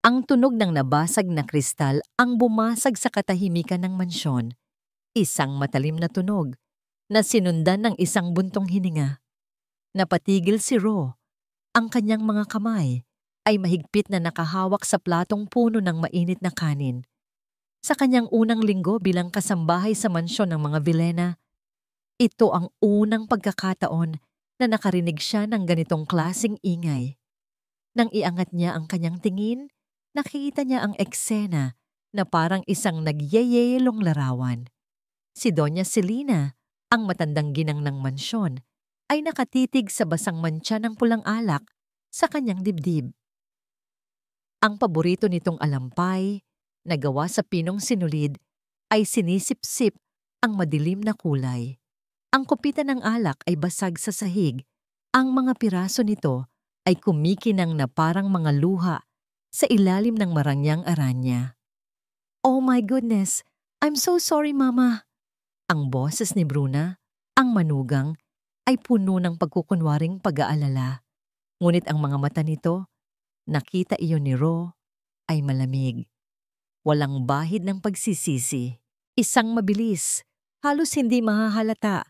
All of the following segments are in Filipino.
Ang tunog ng nabasag na kristal ang bumasag sa katahimikan ng mansyon. Isang matalim na tunog na sinundan ng isang buntong hininga. Napatigil si Ro. Ang kanyang mga kamay ay mahigpit na nakahawak sa platong puno ng mainit na kanin. Sa kanyang unang linggo bilang kasambahay sa mansyon ng mga Villena, ito ang unang pagkakataon na nakarinig siya ng ganitong klaseng ingay. Nang iangat niya ang kanyang tingin, nakita niya ang eksena na parang isang nagyayelong larawan. Si Doña Celina, ang matandang ginang ng mansyon, ay nakatitig sa basang mantsa ng pulang alak sa kanyang dibdib. Ang paborito nitong alampay, na gawa sa pinong sinulid, ay sinisip-sip ang madilim na kulay. Ang kupitan ng alak ay basag sa sahig. Ang mga piraso nito ay kumikinang na parang mga luha sa ilalim ng marangyang aranya. "Oh my goodness! I'm so sorry, Mama!" Ang boses ni Bruna, ang manugang, ay puno ng pagkukunwaring pag-aalala. Ngunit ang mga mata nito, nakita iyon ni Ro, ay malamig. Walang bahid ng pagsisisi. Isang mabilis, halos hindi mahahalata.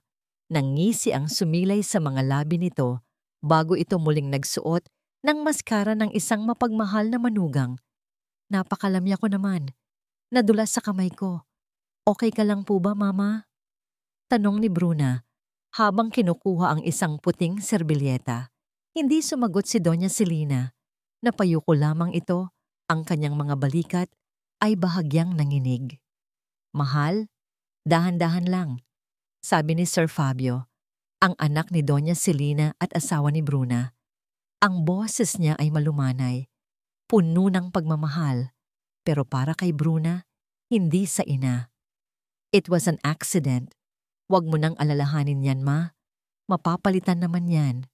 Nangisi ang sumilay sa mga labi nito bago ito muling nagsuot ng maskara ng isang mapagmahal na manugang. "Napakalamya ko naman. Nadulas sa kamay ko. Okay ka lang po ba, Mama?" Tanong ni Bruna habang kinukuha ang isang puting serbilyeta. Hindi sumagot si Doña Celina. Napayuko lamang ito, ang kanyang mga balikat ay bahagyang nanginig. "Mahal, dahan-dahan lang," sabi ni Sir Fabio, ang anak ni Doña Celina at asawa ni Bruna. Ang boses niya ay malumanay, puno ng pagmamahal, pero para kay Bruna, hindi sa ina. "It was an accident. Huwag mo nang alalahanin yan, Ma. Mapapalitan naman yan."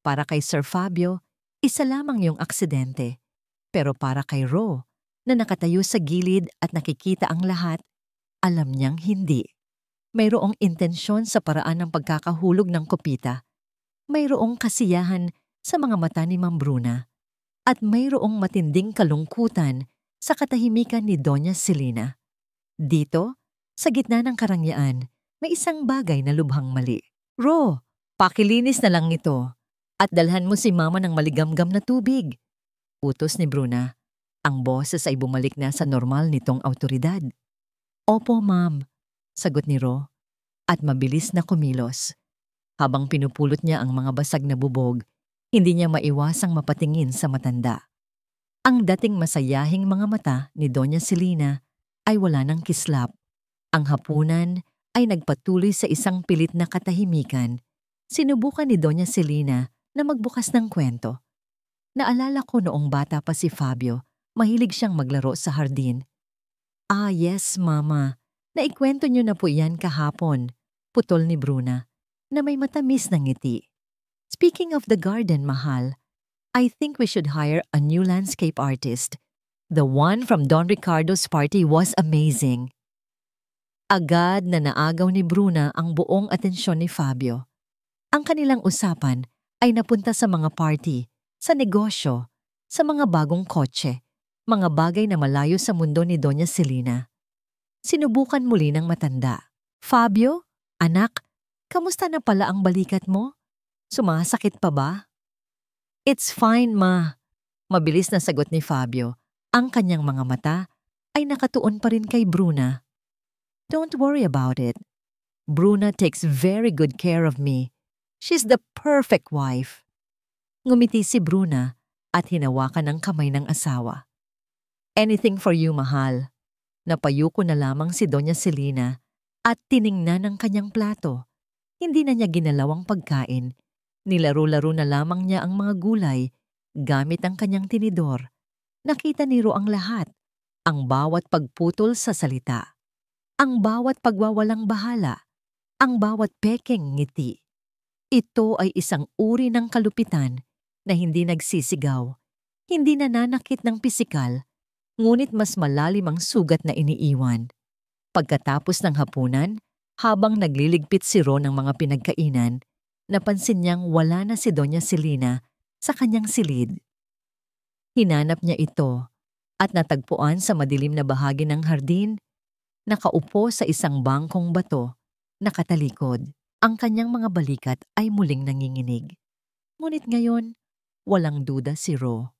Para kay Sir Fabio, isa lamang yung aksidente. Pero para kay Ro, na nakatayo sa gilid at nakikita ang lahat, alam niyang hindi. Mayroong intensyon sa paraan ng pagkakahulog ng kopita. Mayroong kasiyahan sa mga mata ni Ma'am Bruna. At mayroong matinding kalungkutan sa katahimikan ni Doña Celina. Dito, sa gitna ng karangyaan, may isang bagay na lubhang mali. "Ro, pakilinis na lang ito at dalhan mo si Mama ng maligamgam na tubig," utos ni Bruna. Ang boses ay bumalik na sa normal nitong awtoridad. "Opo, Ma'am," sagot ni Ro, at mabilis na kumilos. Habang pinupulot niya ang mga basag na bubog, hindi niya maiwasang mapatingin sa matanda. Ang dating masayahing mga mata ni Doña Celina ay wala ng kislap. Ang hapunan ay nagpatuloy sa isang pilit na katahimikan. Sinubukan ni Doña Celina na magbukas ng kwento. "Naalala ko noong bata pa si Fabio, mahilig siyang maglaro sa hardin." "Ah, yes, Mama. Naikwento niyo na po yan kahapon," putol ni Bruna, na may matamis na ngiti. "Speaking of the garden, Mahal, I think we should hire a new landscape artist. The one from Don Ricardo's party was amazing." Agad na naagaw ni Bruna ang buong atensyon ni Fabio. Ang kanilang usapan ay napunta sa mga party, sa negosyo, sa mga bagong kotse, mga bagay na malayo sa mundo ni Doña Celina. Sinubukan muli ng matanda. "Fabio, anak, kamusta na pala ang balikat mo? Sumasakit pa ba?" "It's fine, Ma," mabilis na sagot ni Fabio. Ang kanyang mga mata ay nakatuon pa rin kay Bruna. "Don't worry about it. Bruna takes very good care of me. She's the perfect wife." Ngumiti si Bruna at hinawakan ang kamay ng asawa. "Anything for you, Mahal." Napayuko na lamang si Doña Celina at tiningnan ang kanyang plato. Hindi na niya ginalaw ang pagkain. Nilaro-laro na lamang niya ang mga gulay gamit ang kanyang tinidor. Nakita ni Ro ang lahat, ang bawat pagputol sa salita, ang bawat pagwawalang bahala, ang bawat pekeng ngiti. Ito ay isang uri ng kalupitan na hindi nagsisigaw, hindi nananakit ng pisikal, ngunit mas malalim ang sugat na iniiwan. Pagkatapos ng hapunan, habang nagliligpit si Ro ng mga pinagkainan, napansin niyang wala na si Doña Celina sa kanyang silid. Hinanap niya ito At natagpuan sa madilim na bahagi ng hardin, nakaupo sa isang bangkong bato, nakatalikod. Ang kanyang mga balikat ay muling nanginginig. Ngunit ngayon, walang duda si Ro.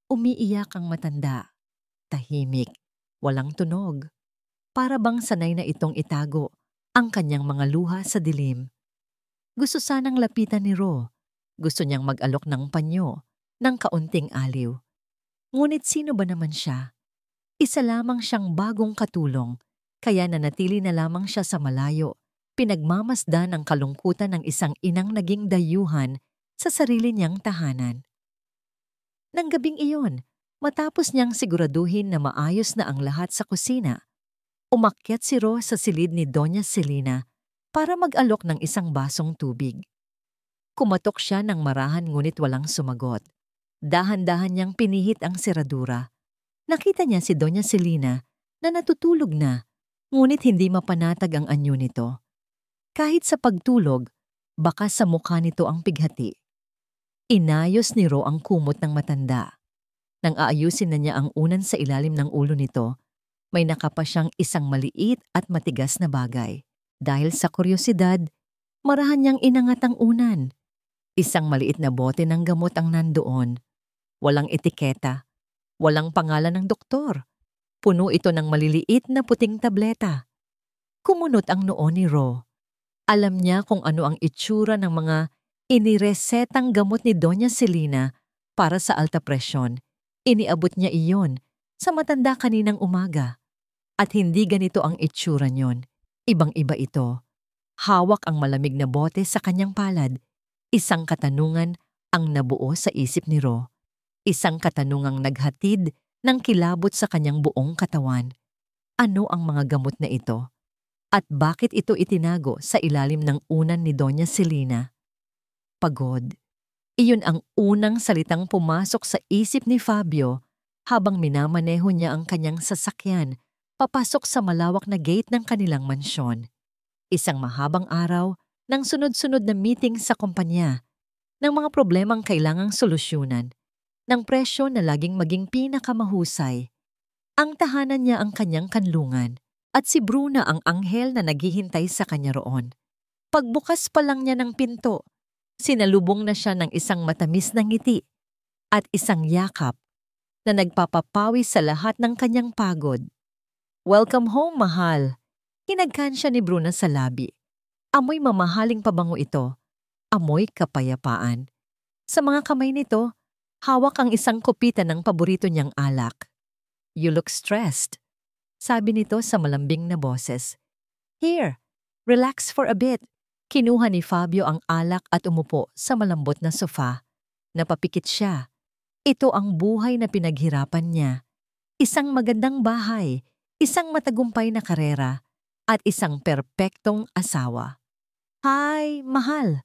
Umiiyak ang matanda, tahimik, walang tunog. Para bang sanay na itong itago ang kanyang mga luha sa dilim. Gusto sanang lapitan ni Ro. Gusto niyang mag-alok ng panyo, ng kaunting aliw. Ngunit sino ba naman siya? Isa lamang siyang bagong katulong, kaya nanatili na lamang siya sa malayo, pinagmamasdan ang kalungkutan ng isang inang naging dayuhan sa sarili niyang tahanan. Nang gabing iyon, matapos niyang siguraduhin na maayos na ang lahat sa kusina, umakyat si Ro sa silid ni Doña Celina para mag-alok ng isang basong tubig. Kumatok siya ng marahan ngunit walang sumagot. Dahan-dahan niyang pinihit ang seradura. Nakita niya si Doña Celina na natutulog na, ngunit hindi mapanatag ang anyo nito. Kahit sa pagtulog, baka sa mukha nito ang pighati. Inayos ni Ro ang kumot ng matanda. Nang aayusin na niya ang unan sa ilalim ng ulo nito, may nakapa siyang isang maliit at matigas na bagay. Dahil sa kuryosidad, marahan niyang inangat ang unan. Isang maliit na bote ng gamot ang nandoon. Walang etiketa, walang pangalan ng doktor. Puno ito ng maliliit na puting tableta. Kumunot ang noo ni Ro. Alam niya kung ano ang itsura ng mga iniresetang gamot ni Doña Celina para sa alta presyon. Iniabot niya iyon sa matanda kaninang umaga. At hindi ganito ang itsura niyon. Ibang-iba ito. Hawak ang malamig na bote sa kanyang palad. Isang katanungan ang nabuo sa isip ni Ro. Isang katanungang naghatid ng kilabot sa kanyang buong katawan. Ano ang mga gamot na ito? At bakit ito itinago sa ilalim ng unan ni Doña Celina? Pagod. Iyon ang unang salitang pumasok sa isip ni Fabio habang minamaneho niya ang kanyang sasakyan papasok sa malawak na gate ng kanilang mansyon. Isang mahabang araw ng sunod-sunod na meeting sa kumpanya, ng mga problemang kailangang solusyonan, ng presyo na laging maging pinakamahusay. Ang tahanan niya ang kanyang kanlungan at si Bruna ang anghel na naghihintay sa kanya roon. Pagbukas pa lang niya ng pinto, sinalubong na siya ng isang matamis na ngiti at isang yakap na nagpapapawi sa lahat ng kanyang pagod. "Welcome home, mahal." Hinagkan siya ni Bruna sa labi. Amoy mamahaling pabango ito. Amoy kapayapaan. Sa mga kamay nito, hawak ang isang kopita ng paborito niyang alak. "You look stressed," sabi nito sa malambing na boses. "Here, relax for a bit." Kinuha ni Fabio ang alak at umupo sa malambot na sofa. Napapikit siya. Ito ang buhay na pinaghirapan niya. Isang magandang bahay, isang matagumpay na karera, at isang perpektong asawa. "Hi, mahal."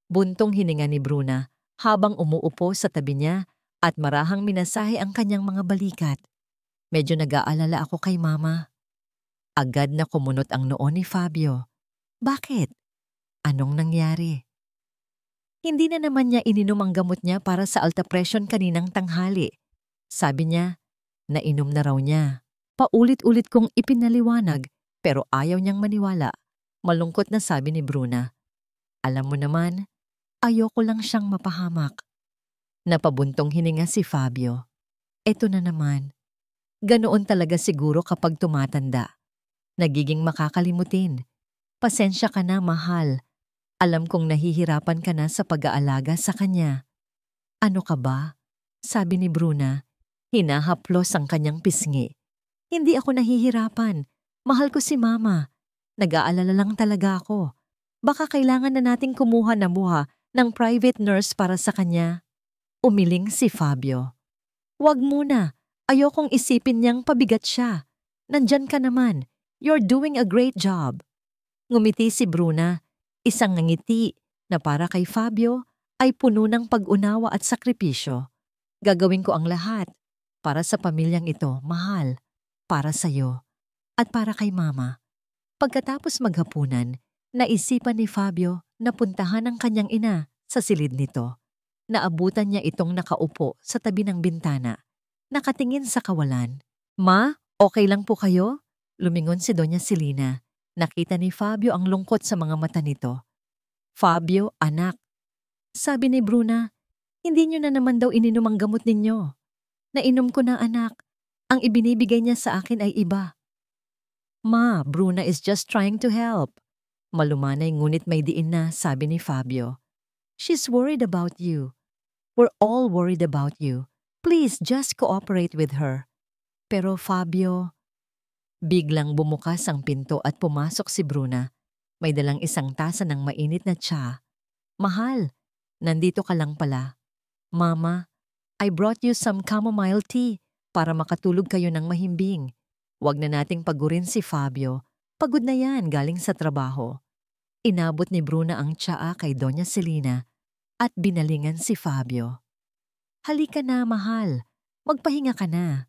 Buntong hininga ni Bruna habang umuupo sa tabi niya at marahang minasahe ang kanyang mga balikat. "Medyo nag-aalala ako kay Mama." Agad na kumunot ang noo ni Fabio. "Bakit? Anong nangyari?" Hindi na naman niya ininom ang gamot niya para sa alta presyon kaninang tanghali. Sabi niya, nainom na raw niya. Paulit-ulit kong ipinaliwanag pero ayaw niyang maniwala. Malungkot na sabi ni Bruna. "Alam mo naman, ayoko lang siyang mapahamak." Napabuntong hininga si Fabio. Eto na naman. Ganoon talaga siguro kapag tumatanda. Nagiging makakalimutin. Pasensya ka na, mahal. Alam kong nahihirapan ka na sa pag-aalaga sa kanya. "Ano ka ba?" sabi ni Bruna. Hinahaplos ang kanyang pisngi. "Hindi ako nahihirapan. Mahal ko si Mama. Nag-aalala lang talaga ako. Baka kailangan na nating kumuha ng buha ng private nurse para sa kanya." Umiling si Fabio. "Wag muna. Ayokong isipin niyang pabigat siya. Nandyan ka naman. You're doing a great job." Ngumiti si Bruna. Isang ngiti na para kay Fabio ay puno ng pag-unawa at sakripisyo. "Gagawin ko ang lahat para sa pamilyang ito, mahal. Para sa'yo. At para kay Mama." Pagkatapos maghapunan, naisipan ni Fabio na puntahan ang kanyang ina sa silid nito. Naabutan niya itong nakaupo sa tabi ng bintana. Nakatingin sa kawalan. Ma, okay lang po kayo? Lumingon si Doña Celina. Nakita ni Fabio ang lungkot sa mga mata nito. Fabio, anak. Sabi ni Bruna, hindi niyo na naman daw ininom ang gamot ninyo. Nainom ko na anak. Ang ibinibigay niya sa akin ay iba. Ma, Bruna is just trying to help. Malumanay ngunit may diin na, sabi ni Fabio. She's worried about you. We're all worried about you. Please just cooperate with her. Pero Fabio, biglang bumukas ang pinto at pumasok si Bruna. May dalang isang tasa ng mainit na tsa. Mahal, nandito ka lang pala. Mama, I brought you some chamomile tea para makatulog kayo ng mahimbing. Huwag na nating pagurin si Fabio. Pagod na yan galing sa trabaho. Inabot ni Bruna ang tsaa kay Doña Celina at binalingan si Fabio. Halika na, mahal. Magpahinga ka na.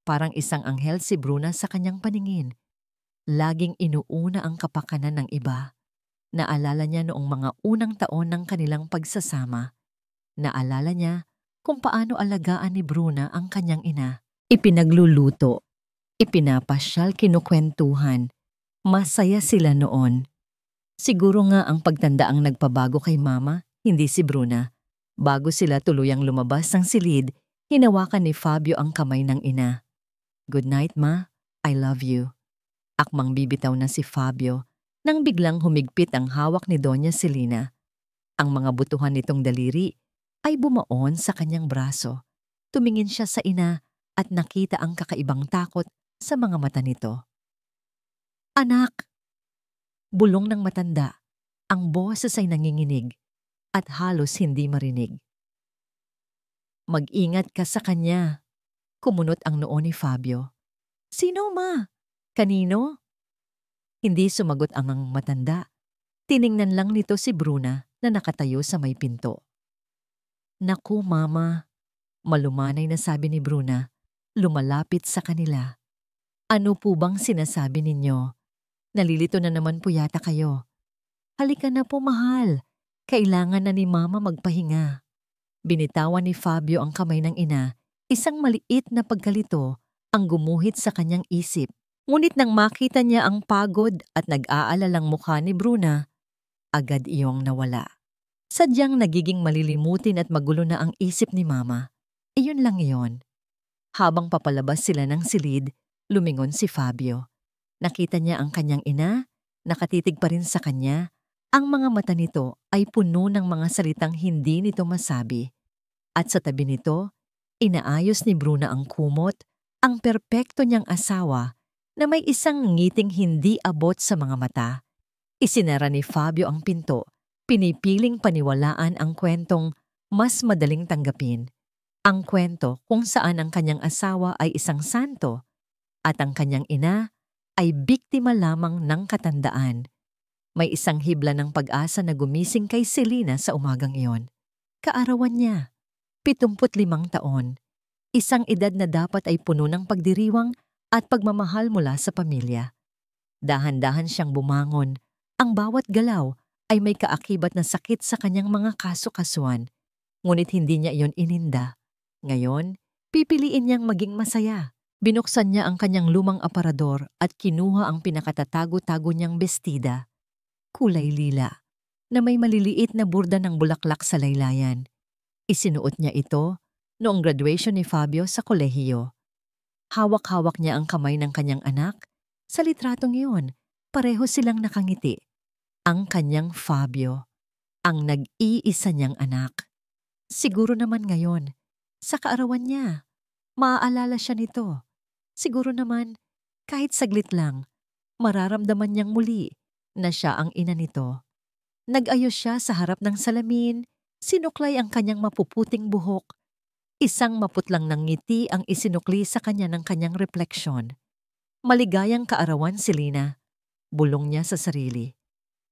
Parang isang anghel si Bruna sa kanyang paningin. Laging inuuna ang kapakanan ng iba. Naalala niya noong mga unang taon ng kanilang pagsasama. Naalala niya kung paano alagaan ni Bruna ang kanyang ina. Ipinagluluto, ipinapasyal, kinukwentuhan. Masaya sila noon. Siguro nga ang pagtanda ang nagpabago kay Mama, hindi si Bruna. Bago sila tuluyang lumabas ng silid, hinawakan ni Fabio ang kamay ng ina. Good night, Ma. I love you. Akmang bibitaw na si Fabio nang biglang humigpit ang hawak ni Doña Celina. Ang mga butuhan nitong daliri ay bumaon sa kanyang braso. Tumingin siya sa ina at nakita ang kakaibang takot sa mga mata nito. Anak! Bulong ng matanda. Ang boses ay nanginginig at halos hindi marinig. Mag-ingat ka sa kanya. Kumunot ang noo ni Fabio. Sino, Ma? Kanino? Hindi sumagot ang matanda. Tiningnan lang nito si Bruna na nakatayo sa may pinto. Naku, Mama. Malumanay na sabi ni Bruna, lumalapit sa kanila. Ano po bang sinasabi ninyo? Nalilito na naman po yata kayo. Halika na po, mahal. Kailangan na ni Mama magpahinga. Binitawan ni Fabio ang kamay ng ina. Isang maliit na pagkalito ang gumuhit sa kanyang isip. Ngunit nang makita niya ang pagod at nag-aalalang mukha ni Bruna, agad iyong nawala. Sadyang nagiging malilimutin at magulo na ang isip ni Mama. Iyon lang iyon. Habang papalabas sila ng silid, lumingon si Fabio. Nakita niya ang kanyang ina, nakatitig pa rin sa kanya. Ang mga mata nito ay puno ng mga salitang hindi nito masabi. At sa tabi nito, inaayos ni Bruna ang kumot, ang perpekto niyang asawa na may isang ngiting hindi abot sa mga mata. Isinara ni Fabio ang pinto, pinipiling paniwalaan ang kwentong mas madaling tanggapin. Ang kwento kung saan ang kanyang asawa ay isang santo at ang kanyang ina ay biktima lamang ng katandaan. May isang hibla ng pag-asa na gumising kay Celina sa umagang iyon. Kaarawan niya, 75 taon. Isang edad na dapat ay puno ng pagdiriwang at pagmamahal mula sa pamilya. Dahan-dahan siyang bumangon. Ang bawat galaw ay may kaakibat na sakit sa kanyang mga kaso-kasuan. Ngunit hindi niya iyon ininda. Ngayon, pipiliin niyang maging masaya. Binuksan niya ang kanyang lumang aparador at kinuha ang pinakatatago-tago niyang bestida. Kulay lila, na may maliliit na burda ng bulaklak sa laylayan. Isinuot niya ito noong graduation ni Fabio sa kolehiyo. Hawak-hawak niya ang kamay ng kanyang anak. Sa litratong iyon, pareho silang nakangiti. Ang kanyang Fabio, ang nag-iisa niyang anak. Siguro naman ngayon, sa kaarawan niya, maaalala siya nito. Siguro naman, kahit saglit lang, mararamdaman niyang muli na siya ang ina nito. Nag-ayos siya sa harap ng salamin, sinuklay ang kanyang mapuputing buhok. Isang maputlang ng ngiti ang isinukli sa kanya ng kanyang refleksyon. Maligayang kaarawan, Celina, bulong niya sa sarili.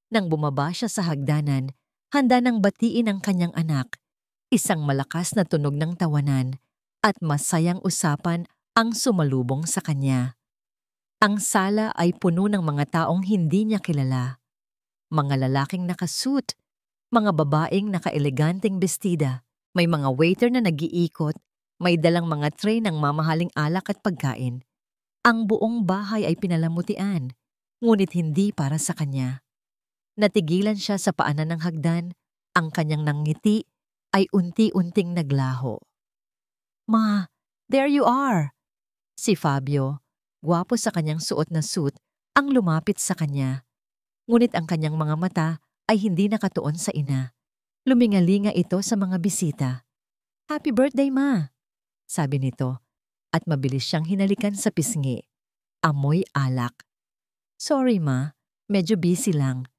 Nang bumaba siya sa hagdanan, handa nang batiin ang kanyang anak. Isang malakas na tunog ng tawanan at masayang usapan ang sumalubong sa kanya. Ang sala ay puno ng mga taong hindi niya kilala. Mga lalaking nakasuit, mga babaeng nakaeleganteng bestida. May mga waiter na nag-iikot May dalang mga tray ng mamahaling alak at pagkain. Ang buong bahay ay pinalamutian, ngunit hindi para sa kanya. Natigilan siya sa paanan ng hagdan, ang kanyang nangiti ay unti-unting naglaho. "Ma, there you are!" Si Fabio, gwapo sa kanyang suot na suit, ang lumapit sa kanya. Ngunit ang kanyang mga mata ay hindi nakatuon sa ina. Lumingalinga ito sa mga bisita. "Happy birthday, Ma!" sabi nito, at mabilis siyang hinalikan sa pisngi. Amoy alak. "Sorry, Ma, medyo busy lang.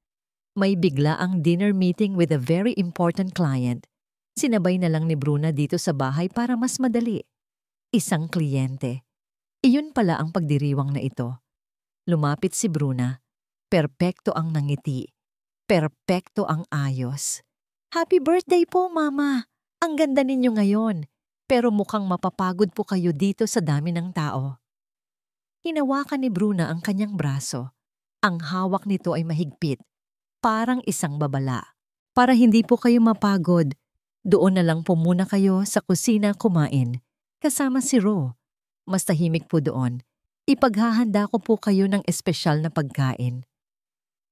May bigla ang dinner meeting with a very important client. Sinabay na lang ni Bruna dito sa bahay para mas madali." Isang kliyente. Iyon pala ang pagdiriwang na ito. Lumapit si Bruna. Perpekto ang nangiti. Perpekto ang ayos. "Happy birthday po, Mama! Ang ganda ninyo ngayon. Pero mukhang mapapagod po kayo dito sa dami ng tao." Hinawakan ni Bruna ang kanyang braso. Ang hawak nito ay mahigpit, parang isang babala. "Para hindi po kayo mapagod, doon na lang po muna kayo sa kusina kumain, kasama si Ro. Mas tahimik po doon. Ipaghahanda ko po kayo ng espesyal na pagkain."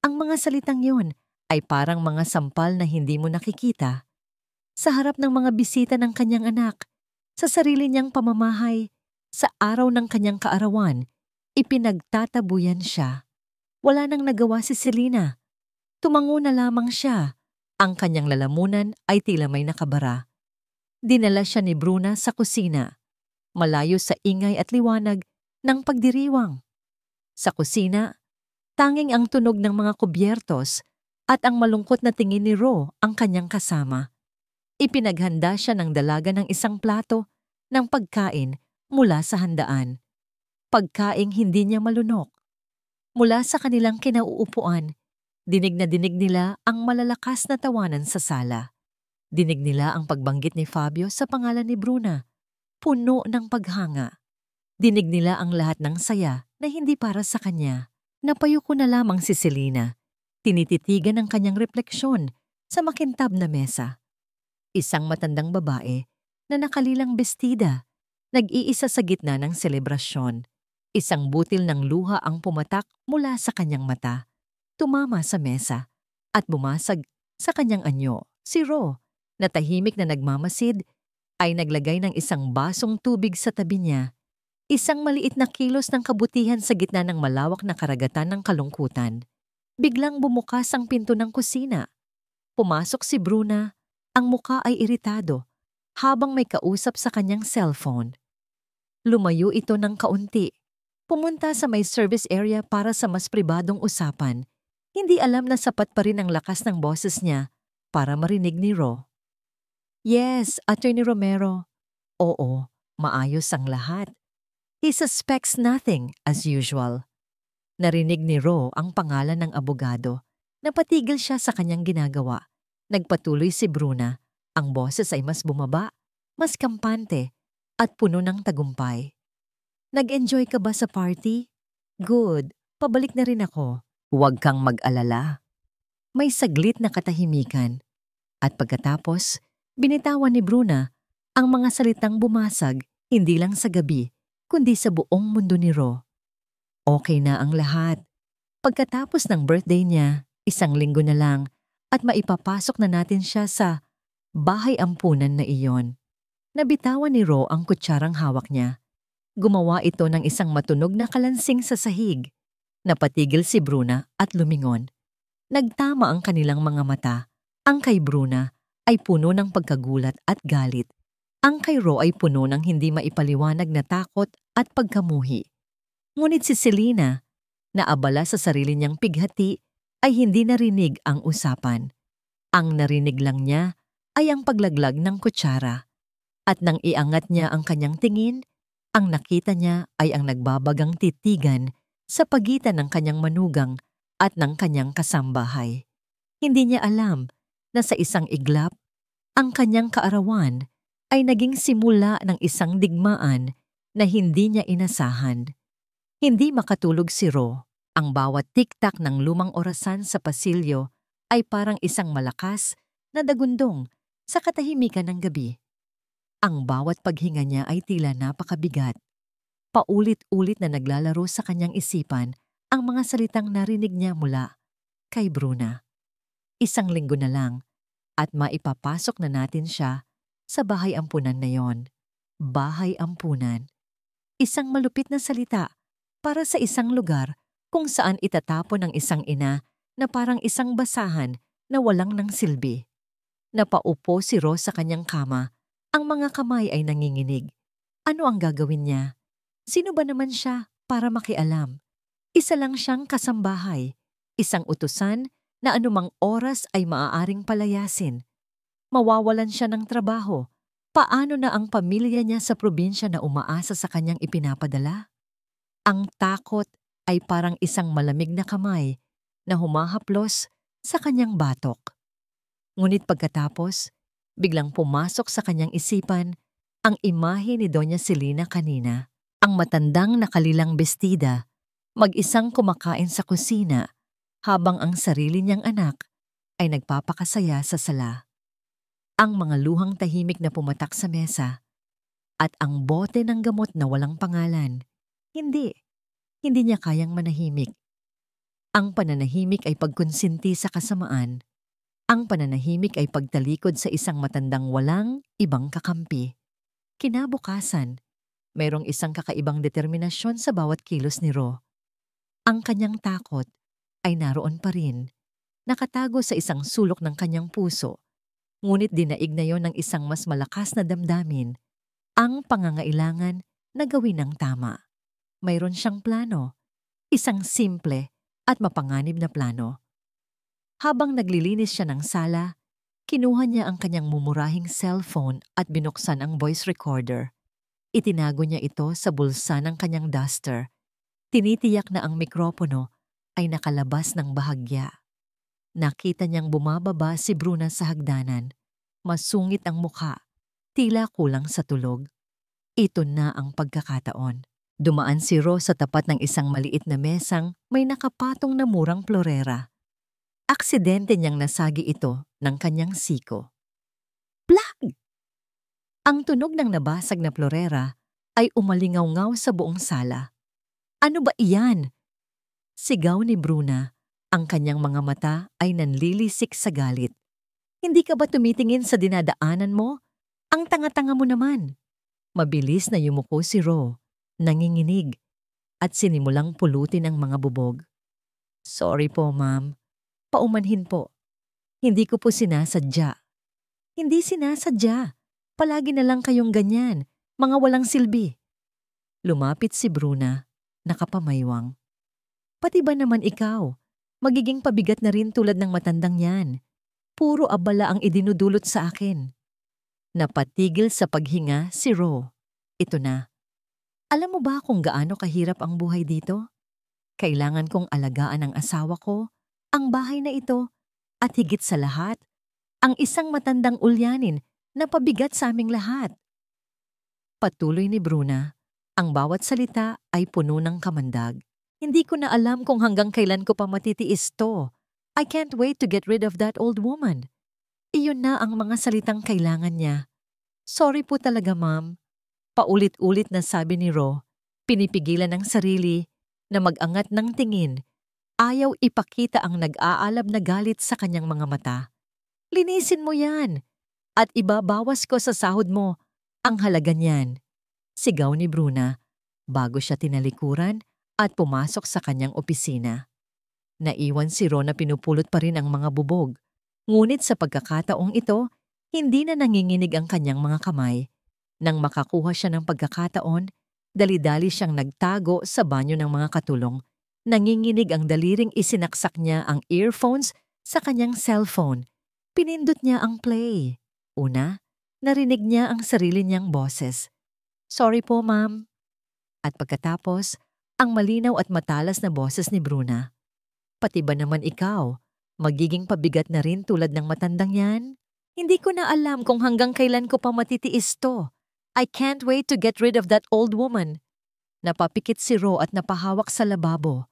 Ang mga salitang yun ay parang mga sampal na hindi mo nakikita. Sa harap ng mga bisita ng kanyang anak, sa sarili niyang pamamahay, sa araw ng kanyang kaarawan, ipinagtatabuyan siya. Wala nang nagawa si Selena. Tumango na lamang siya. Ang kanyang lalamunan ay tila may nakabara. Dinala siya ni Bruna sa kusina, malayo sa ingay at liwanag ng pagdiriwang. Sa kusina, tanging ang tunog ng mga kubyertos at ang malungkot na tingin ni Ro ang kanyang kasama. Ipinaghanda siya ng dalaga ng isang plato ng pagkain mula sa handaan. Pagkaing hindi niya malunok. Mula sa kanilang kinauupuan, dinig na dinig nila ang malalakas na tawanan sa sala. Dinig nila ang pagbanggit ni Fabio sa pangalan ni Bruna, puno ng paghanga. Dinig nila ang lahat ng saya na hindi para sa kanya. Napayuko na lamang si Selena, tinititigan ang kanyang refleksyon sa makintab na mesa. Isang matandang babae na nakalilang bestida, nag-iisa sa gitna ng selebrasyon. Isang butil ng luha ang pumatak mula sa kanyang mata, tumama sa mesa, at bumasag sa kanyang anyo. Si Ro, na tahimik na nagmamasid, ay naglagay ng isang basong tubig sa tabi niya. Isang maliit na kilos ng kabutihan sa gitna ng malawak na karagatan ng kalungkutan. Biglang bumukas ang pinto ng kusina. Pumasok si Bruna, ang muka ay iritado, habang may kausap sa kanyang cellphone. Lumayo ito ng kaunti. Pumunta sa may service area para sa mas pribadong usapan. Hindi alam na sapat pa rin ang lakas ng boses niya para marinig ni Ro. "Yes, Attorney Romero." "Oo, maayos ang lahat." "He suspects nothing, as usual." Narinig ni Ro ang pangalan ng abogado. Napatigil siya sa kanyang ginagawa. Nagpatuloy si Bruna. Ang boses ay mas bumaba, mas kampante, at puno ng tagumpay. "Nag-enjoy ka ba sa party? Good, pabalik na rin ako. Huwag kang mag-alala." May saglit na katahimikan. At pagkatapos, binitawan ni Bruna ang mga salitang bumasag hindi lang sa gabi, kundi sa buong mundo ni Ro. Okay na ang lahat. Pagkatapos ng birthday niya, 1 linggo na lang, at maipapasok na natin siya sa bahay ampunan na iyon. Nabitawan ni Ro ang kutsarang hawak niya. Gumawa ito ng isang matunog na kalansing sa sahig. Napatigil si Bruna at lumingon. Nagtama ang kanilang mga mata. Ang kay Bruna ay puno ng pagkagulat at galit. Ang kay Ro ay puno ng hindi maipaliwanag na takot at pagkamuhi. Ngunit si Selena, na abala sa sarili niyang pighati, ay hindi narinig ang usapan. Ang narinig lang niya ay ang paglaglag ng kutsara. At nang iangat niya ang kanyang tingin, ang nakita niya ay ang nagbabagang titigan sa pagitan ng kanyang manugang at ng kanyang kasambahay. Hindi niya alam na sa isang iglap, ang kanyang kaarawan ay naging simula ng isang digmaan na hindi niya inasahan. Hindi makatulog si Ro. Ang bawat tiktak ng lumang orasan sa pasilyo ay parang isang malakas na dagundong sa katahimikan ng gabi. Ang bawat paghinga niya ay tila napakabigat. Paulit-ulit na naglalaro sa kanyang isipan ang mga salitang narinig niya mula kay Bruna. 1 linggo na lang at maipapasok na natin siya sa bahay ampunan na yon. Bahay ampunan. Isang malupit na salita para sa isang lugar kung saan itatapon ng isang ina na parang isang basahan na walang nang silbi. Napaupo si Rose sa kanyang kama. Ang mga kamay ay nanginginig. Ano ang gagawin niya? Sino ba naman siya para makialam? Isa lang siyang kasambahay. Isang utusan na anumang oras ay maaaring palayasin. Mawawalan siya ng trabaho. Paano na ang pamilya niya sa probinsya na umaasa sa kanyang ipinapadala? Ang takot ay parang isang malamig na kamay na humahaplos sa kanyang batok. Ngunit pagkatapos, biglang pumasok sa kanyang isipan ang imahe ni Doña Celina kanina. Ang matandang nakalilang bestida, mag-isang kumakain sa kusina habang ang sarili niyang anak ay nagpapakasaya sa sala. Ang mga luhang tahimik na pumatak sa mesa at ang bote ng gamot na walang pangalan. Hindi niya kayang manahimik. Ang pananahimik ay pagkonsinti sa kasamaan. Ang pananahimik ay pagtalikod sa isang matandang walang ibang kakampi. Kinabukasan, mayroong isang kakaibang determinasyon sa bawat kilos ni Ro. Ang kanyang takot ay naroon pa rin, nakatago sa isang sulok ng kanyang puso. Ngunit dinaig na yon ng isang mas malakas na damdamin, ang pangangailangan na gawin ng tama. Mayroon siyang plano, isang simple at mapanganib na plano. Habang naglilinis siya ng sala, kinuha niya ang kanyang mumurahing cellphone at binuksan ang voice recorder. Itinago niya ito sa bulsa ng kanyang duster. Tinitiyak na ang mikropono ay nakalabas ng bahagya. Nakita niyang bumababa si Bruna sa hagdanan. Masungit ang mukha, tila kulang sa tulog. Ito na ang pagkakataon. Dumaan si Ro sa tapat ng isang maliit na mesang may nakapatong na murang florera. Aksidente niyang nasagi ito ng kanyang siko. Plag! Ang tunog ng nabasag na florera ay umalingaw-ngaw sa buong sala. Ano ba iyan? Sigaw ni Bruna. Ang kanyang mga mata ay nanlilisik sa galit. Hindi ka ba tumitingin sa dinadaanan mo? Ang tanga-tanga mo naman. Mabilis na yumuko si Ro, nanginginig, at sinimulang pulutin ang mga bubog. Sorry po, ma'am. Paumanhin po. Hindi ko po sinasadya. Hindi sinasadya. Palagi na lang kayong ganyan, mga walang silbi. Lumapit si Bruna, nakapamaywang. Pati ba naman ikaw? Magiging pabigat na rin tulad ng matandang yan. Puro abala ang idinudulot sa akin. Napatigil sa paghinga si Ro. Ito na. Alam mo ba kung gaano kahirap ang buhay dito? Kailangan kong alagaan ang asawa ko, ang bahay na ito, at higit sa lahat, ang isang matandang ulyanin na pabigat sa aming lahat. Patuloy ni Bruna, ang bawat salita ay puno ng kamandag. Hindi ko na alam kung hanggang kailan ko pa matitiis to. I can't wait to get rid of that old woman. Iyon na ang mga salitang kailangan niya. Sorry po talaga, ma'am. Paulit-ulit na sabi ni Ro, pinipigilan ng sarili na mag-angat ng tingin. Ayaw ipakita ang nag-aalab na galit sa kanyang mga mata. Linisin mo yan at ibabawas ko sa sahod mo ang halaga niyan. Sigaw ni Bruna bago siya tinalikuran at pumasok sa kanyang opisina. Naiwan si Ro na pinupulot pa rin ang mga bubog. Ngunit sa pagkakataong ito, hindi na nanginginig ang kanyang mga kamay. Nang makakuha siya ng pagkakataon, dali-dali siyang nagtago sa banyo ng mga katulong. Nanginginig ang daliring isinaksak niya ang earphones sa kanyang cellphone. Pinindot niya ang play. Una, narinig niya ang sarili niyang boses. Sorry po, ma'am. At pagkatapos, ang malinaw at matalas na boses ni Bruna. Pati ba naman ikaw, magiging pabigat na rin tulad ng matandang yan? Hindi ko na alam kung hanggang kailan ko pa matitiis to. I can't wait to get rid of that old woman. Napapikit si Ro at napahawak sa lababo.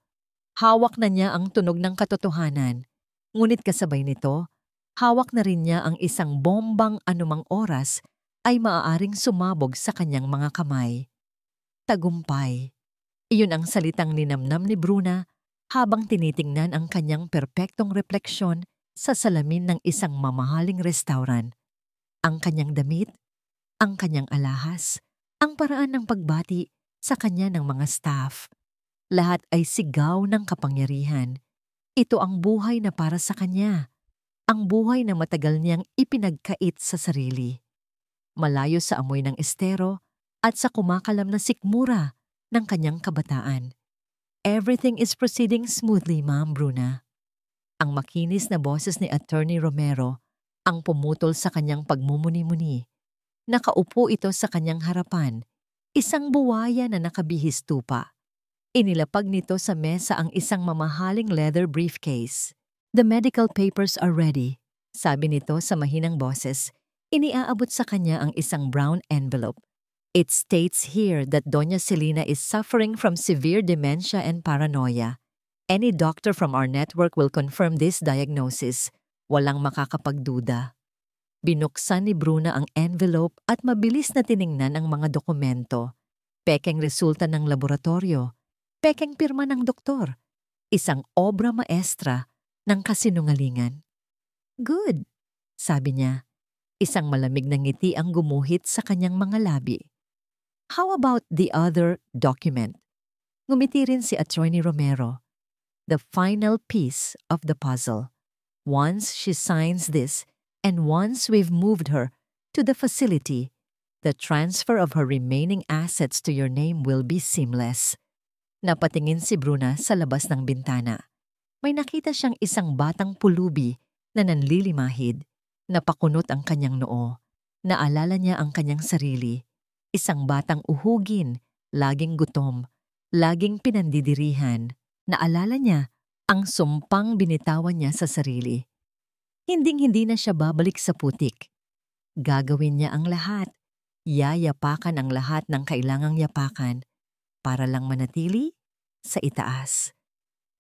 Hawak na niya ang tunog ng katotohanan. Ngunit kasabay nito, hawak na rin niya ang isang bombang anumang oras ay maaaring sumabog sa kanyang mga kamay. Tagumpay. Iyon ang salitang ninamnam ni Bruna habang tinitingnan ang kanyang perpektong refleksyon sa salamin ng isang mamahaling restaurant. Ang kanyang damit, ang kanyang alahas, ang paraan ng pagbati sa kanya ng mga staff. Lahat ay sigaw ng kapangyarihan. Ito ang buhay na para sa kanya. Ang buhay na matagal niyang ipinagkait sa sarili. Malayo sa amoy ng estero at sa kumakalam na sikmura ng kanyang kabataan. Everything is proceeding smoothly, Ma'am Bruna. Ang makinis na boses ni Attorney Romero ang pumutol sa kanyang pagmumuni-muni. Nakaupo ito sa kanyang harapan, isang buwaya na nakabihis tupa. Inilapag nito sa mesa ang isang mamahaling leather briefcase. "The medical papers are ready," sabi nito sa mahinang boses. Iniaabot sa kanya ang isang brown envelope. "It states here that Doña Celina is suffering from severe dementia and paranoia. Any doctor from our network will confirm this diagnosis. Walang makakapagduda." Binuksan ni Bruna ang envelope at mabilis na tiningnan ang mga dokumento. Pekeng resulta ng laboratorio. Pekeng pirma ng doktor. Isang obra maestra ng kasinungalingan. "Good," sabi niya. Isang malamig na ngiti ang gumuhit sa kanyang mga labi. "How about the other document?" Ngumiti rin si Attorney Romero. "The final piece of the puzzle. Once she signs this, and once we've moved her to the facility, the transfer of her remaining assets to your name will be seamless." Napatingin si Bruna sa labas ng bintana. May nakita siyang isang batang pulubi na nanlilimahid. Napakunot ang kanyang noo. Naalala niya ang kanyang sarili. Isang batang uhugin, laging gutom, laging pinandidirihan. Naalala niya ang sumpang binitawan niya sa sarili. Hinding-hindi na siya babalik sa putik. Gagawin niya ang lahat. Yayapakan ang lahat ng kailangang yapakan para lang manatili sa itaas.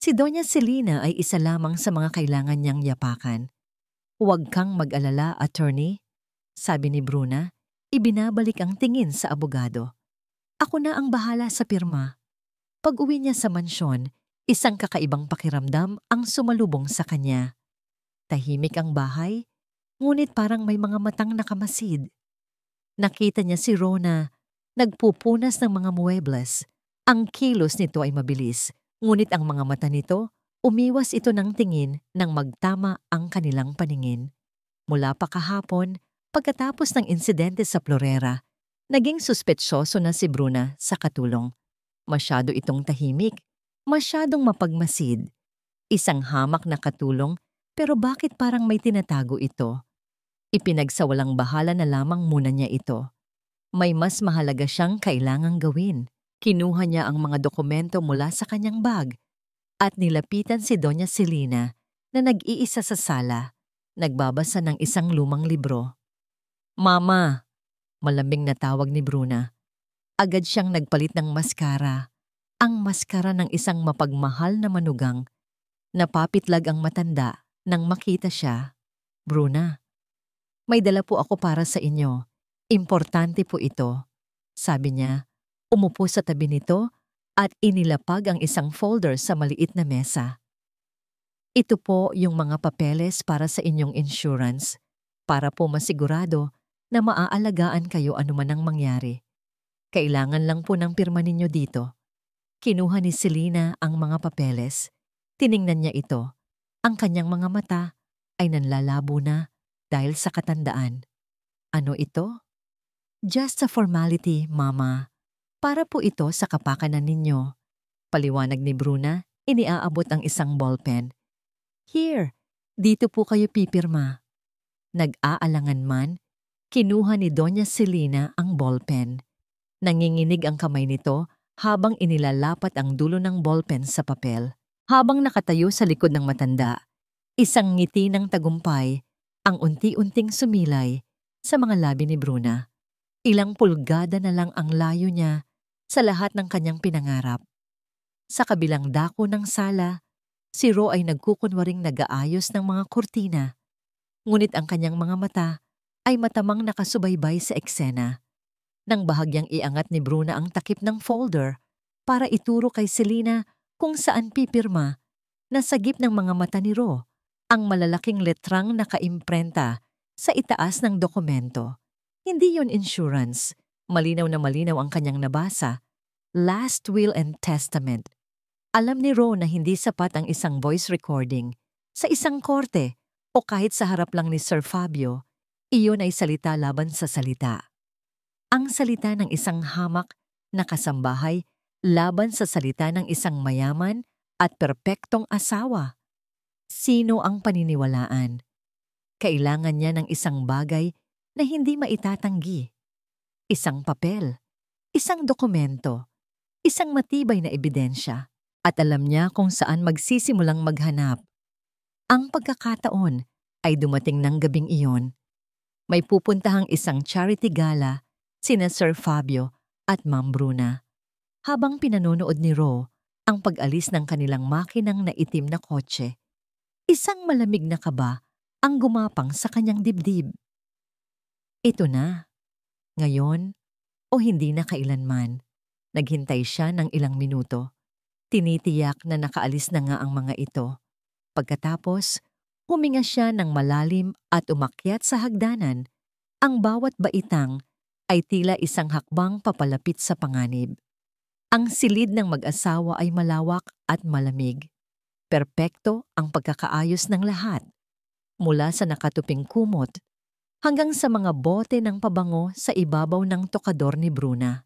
Si Doña Celina ay isa lamang sa mga kailangan niyang yapakan. "Huwag kang mag-alala, attorney," sabi ni Bruna. Ibinabalik ang tingin sa abogado. "Ako na ang bahala sa pirma." Pag-uwi niya sa mansyon, isang kakaibang pakiramdam ang sumalubong sa kanya. Tahimik ang bahay, ngunit parang may mga matang nakamasid. Nakita niya si Rona, nagpupunas ng mga muebles. Ang kilos nito ay mabilis, ngunit ang mga mata nito, umiwas ito ng tingin nang magtama ang kanilang paningin. Mula pa kahapon, pagkatapos ng insidente sa Florera, naging suspetsyoso na si Bruna sa katulong. Masyado itong tahimik, masyadong mapagmasid. Isang hamak na katulong, pero bakit parang may tinatago ito? Ipinagsawalang bahala na lamang muna niya ito. May mas mahalaga siyang kailangang gawin. Kinuha niya ang mga dokumento mula sa kanyang bag at nilapitan si Doña Celina na nag-iisa sa sala, nagbabasa ng isang lumang libro. "Mama," malamig na tawag ni Bruna. Agad siyang nagpalit ng maskara. Ang maskara ng isang mapagmahal na manugang. Napapitlag ang matanda nang makita siya. "Bruna, may dala po ako para sa inyo. Importante po ito," sabi niya. Umupo sa tabi nito at inilapag ang isang folder sa maliit na mesa. "Ito po yung mga papeles para sa inyong insurance, para po masigurado na maaalagaan kayo anuman ang mangyari. Kailangan lang po ng pirma ninyo dito." Kinuha ni Celina ang mga papeles. Tiningnan niya ito. Ang kanyang mga mata ay nanlalabo na dahil sa katandaan. "Ano ito?" "Just a formality, Mama. Para po ito sa kapakanan ninyo." Paliwanag ni Bruna, iniaabot ang isang ballpen. "Here, dito po kayo pipirma." Nag-aalangan man, kinuha ni Doña Celina ang ballpen. Nanginginig ang kamay nito habang inilalapat ang dulo ng ballpen sa papel. Habang nakatayo sa likod ng matanda, isang ngiti ng tagumpay ang unti-unting sumilay sa mga labi ni Bruna. Ilang pulgada na lang ang layo niya sa lahat ng kanyang pinangarap. Sa kabilang dako ng sala, si Ro ay nagkukunwaring nag-aayos ng mga kurtina. Ngunit ang kanyang mga mata ay matamang nakasubaybay sa eksena. Nang bahagyang iangat ni Bruna ang takip ng folder para ituro kay Selena kung saan pipirma, nasagip ng mga mata ni Ro ang malalaking letrang nakaimprenta sa itaas ng dokumento. Hindi yon insurance. Malinaw na malinaw ang kanyang nabasa. Last Will and Testament. Alam ni Ro na hindi sapat ang isang voice recording. Sa isang korte o kahit sa harap lang ni Sir Fabio, iyon ay salita laban sa salita. Ang salita ng isang hamak na kasambahay laban sa salita ng isang mayaman at perpektong asawa. Sino ang paniniwalaan? Kailangan niya ng isang bagay na hindi maitatanggi. Isang papel, isang dokumento, isang matibay na ebidensya, at alam niya kung saan magsisimulang maghanap. Ang pagkakataon ay dumating ng gabing iyon. May pupuntahang isang charity gala sina Sir Fabio at Ma'am Bruna. Habang pinanonood ni Ro ang pag-alis ng kanilang makinang na itim na kotse, isang malamig na kaba ang gumapang sa kanyang dibdib. Ito na. Ngayon o hindi na kailanman. Naghintay siya ng ilang minuto. Tinitiyak na nakaalis na nga ang mga ito. Pagkatapos, huminga siya ng malalim at umakyat sa hagdanan. Ang bawat baitang ay tila isang hakbang papalapit sa panganib. Ang silid ng mag-asawa ay malawak at malamig. Perpekto ang pagkakaayos ng lahat. Mula sa nakatuping kumot hanggang sa mga bote ng pabango sa ibabaw ng tokador ni Bruna.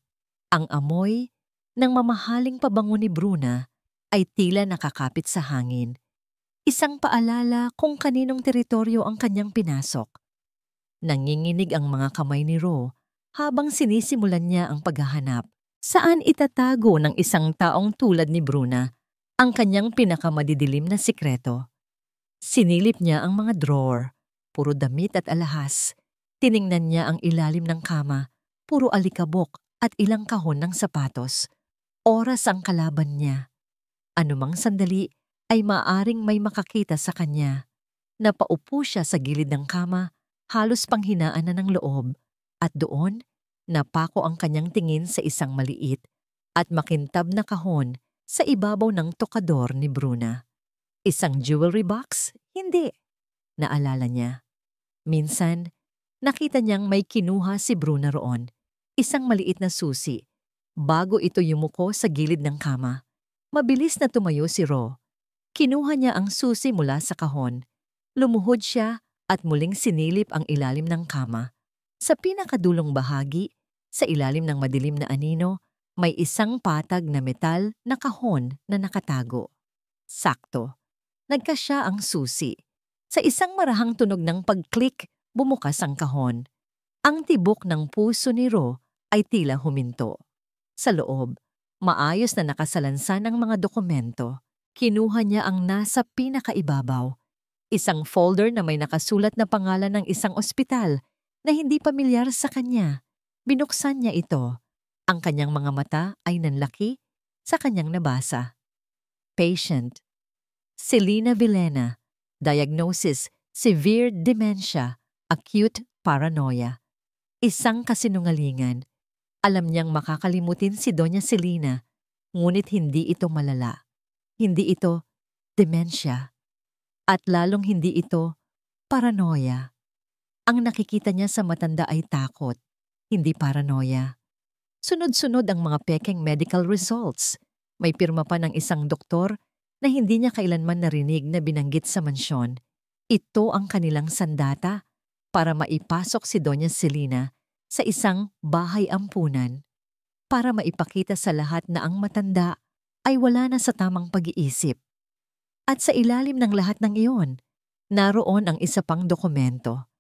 Ang amoy ng mamahaling pabango ni Bruna ay tila nakakapit sa hangin. Isang paalala kung kaninong teritoryo ang kanyang pinasok. Nanginginig ang mga kamay ni Ro habang sinisimulan niya ang paghahanap. Saan itatago ng isang taong tulad ni Bruna ang kanyang pinakamadidilim na sikreto? Sinilip niya ang mga drawer, puro damit at alahas. Tiningnan niya ang ilalim ng kama, puro alikabok at ilang kahon ng sapatos. Oras ang kalaban niya. Anumang sandali ay maaring may makakita sa kanya. Napaupo siya sa gilid ng kama, halos panghinaan na ng loob, at doon, napako ang kanyang tingin sa isang maliit at makintab na kahon sa ibabaw ng tokador ni Bruna. Isang jewelry box? Hindi. Naalala niya. Minsan, nakita niyang may kinuha si Bruna roon, isang maliit na susi, bago ito yumuko sa gilid ng kama. Mabilis na tumayo si Ro. Kinuha niya ang susi mula sa kahon. Lumuhod siya at muling sinilip ang ilalim ng kama. Sa pinakadulong bahagi, sa ilalim ng madilim na anino, may isang patag na metal na kahon na nakatago. Sakto. Nagkasya ang susi. Sa isang marahang tunog ng pag-click, bumukas ang kahon. Ang tibok ng puso ni Ro ay tila huminto. Sa loob, maayos na nakasalansan ang mga dokumento. Kinuha niya ang nasa pinakaibabaw. Isang folder na may nakasulat na pangalan ng isang ospital na hindi pamilyar sa kanya. Binuksan niya ito. Ang kanyang mga mata ay nanlaki sa kanyang nabasa. Patient. Selena Villena. Diagnosis, severe dementia, acute paranoia. Isang kasinungalingan. Alam niyang makakalimutin si Doña Selena, ngunit hindi ito malala. Hindi ito dementia. At lalong hindi ito paranoia. Ang nakikita niya sa matanda ay takot, hindi paranoia. Sunod-sunod ang mga pekeng medical results. May pirma pa ng isang doktor na hindi niya kailanman narinig na binanggit sa mansyon. Ito ang kanilang sandata para maipasok si Doña Selena sa isang bahay ampunan para maipakita sa lahat na ang matanda ay wala na sa tamang pag-iisip. At sa ilalim ng lahat ng iyon, naroon ang isa pang dokumento.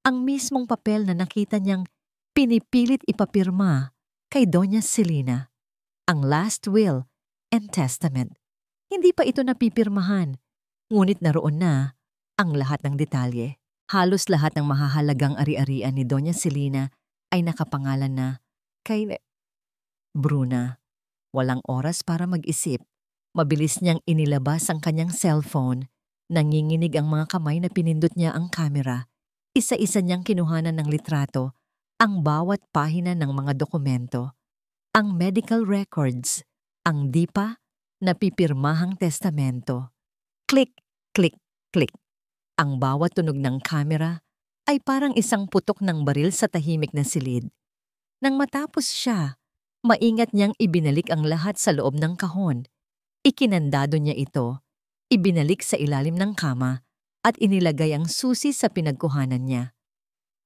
Ang mismong papel na nakita niyang pinipilit ipapirma kay Doña Selena. Ang Last Will and Testament. Hindi pa ito napipirmahan, ngunit naroon na ang lahat ng detalye. Halos lahat ng mahahalagang ari-arian ni Doña Selena ay nakapangalan na kay Bruna. Walang oras para mag-isip. Mabilis niyang inilabas ang kanyang cellphone. Nanginginig ang mga kamay na pinindot niya ang kamera. Isa-isa niyang kinuhanan ng litrato ang bawat pahina ng mga dokumento, ang medical records, ang di pa napipirmahang testamento. Click, click, click. Ang bawat tunog ng kamera ay parang isang putok ng baril sa tahimik na silid. Nang matapos siya, maingat niyang ibinalik ang lahat sa loob ng kahon. Ikinandado niya ito, ibinalik sa ilalim ng kama at inilagay ang susi sa pinagkuhanan niya.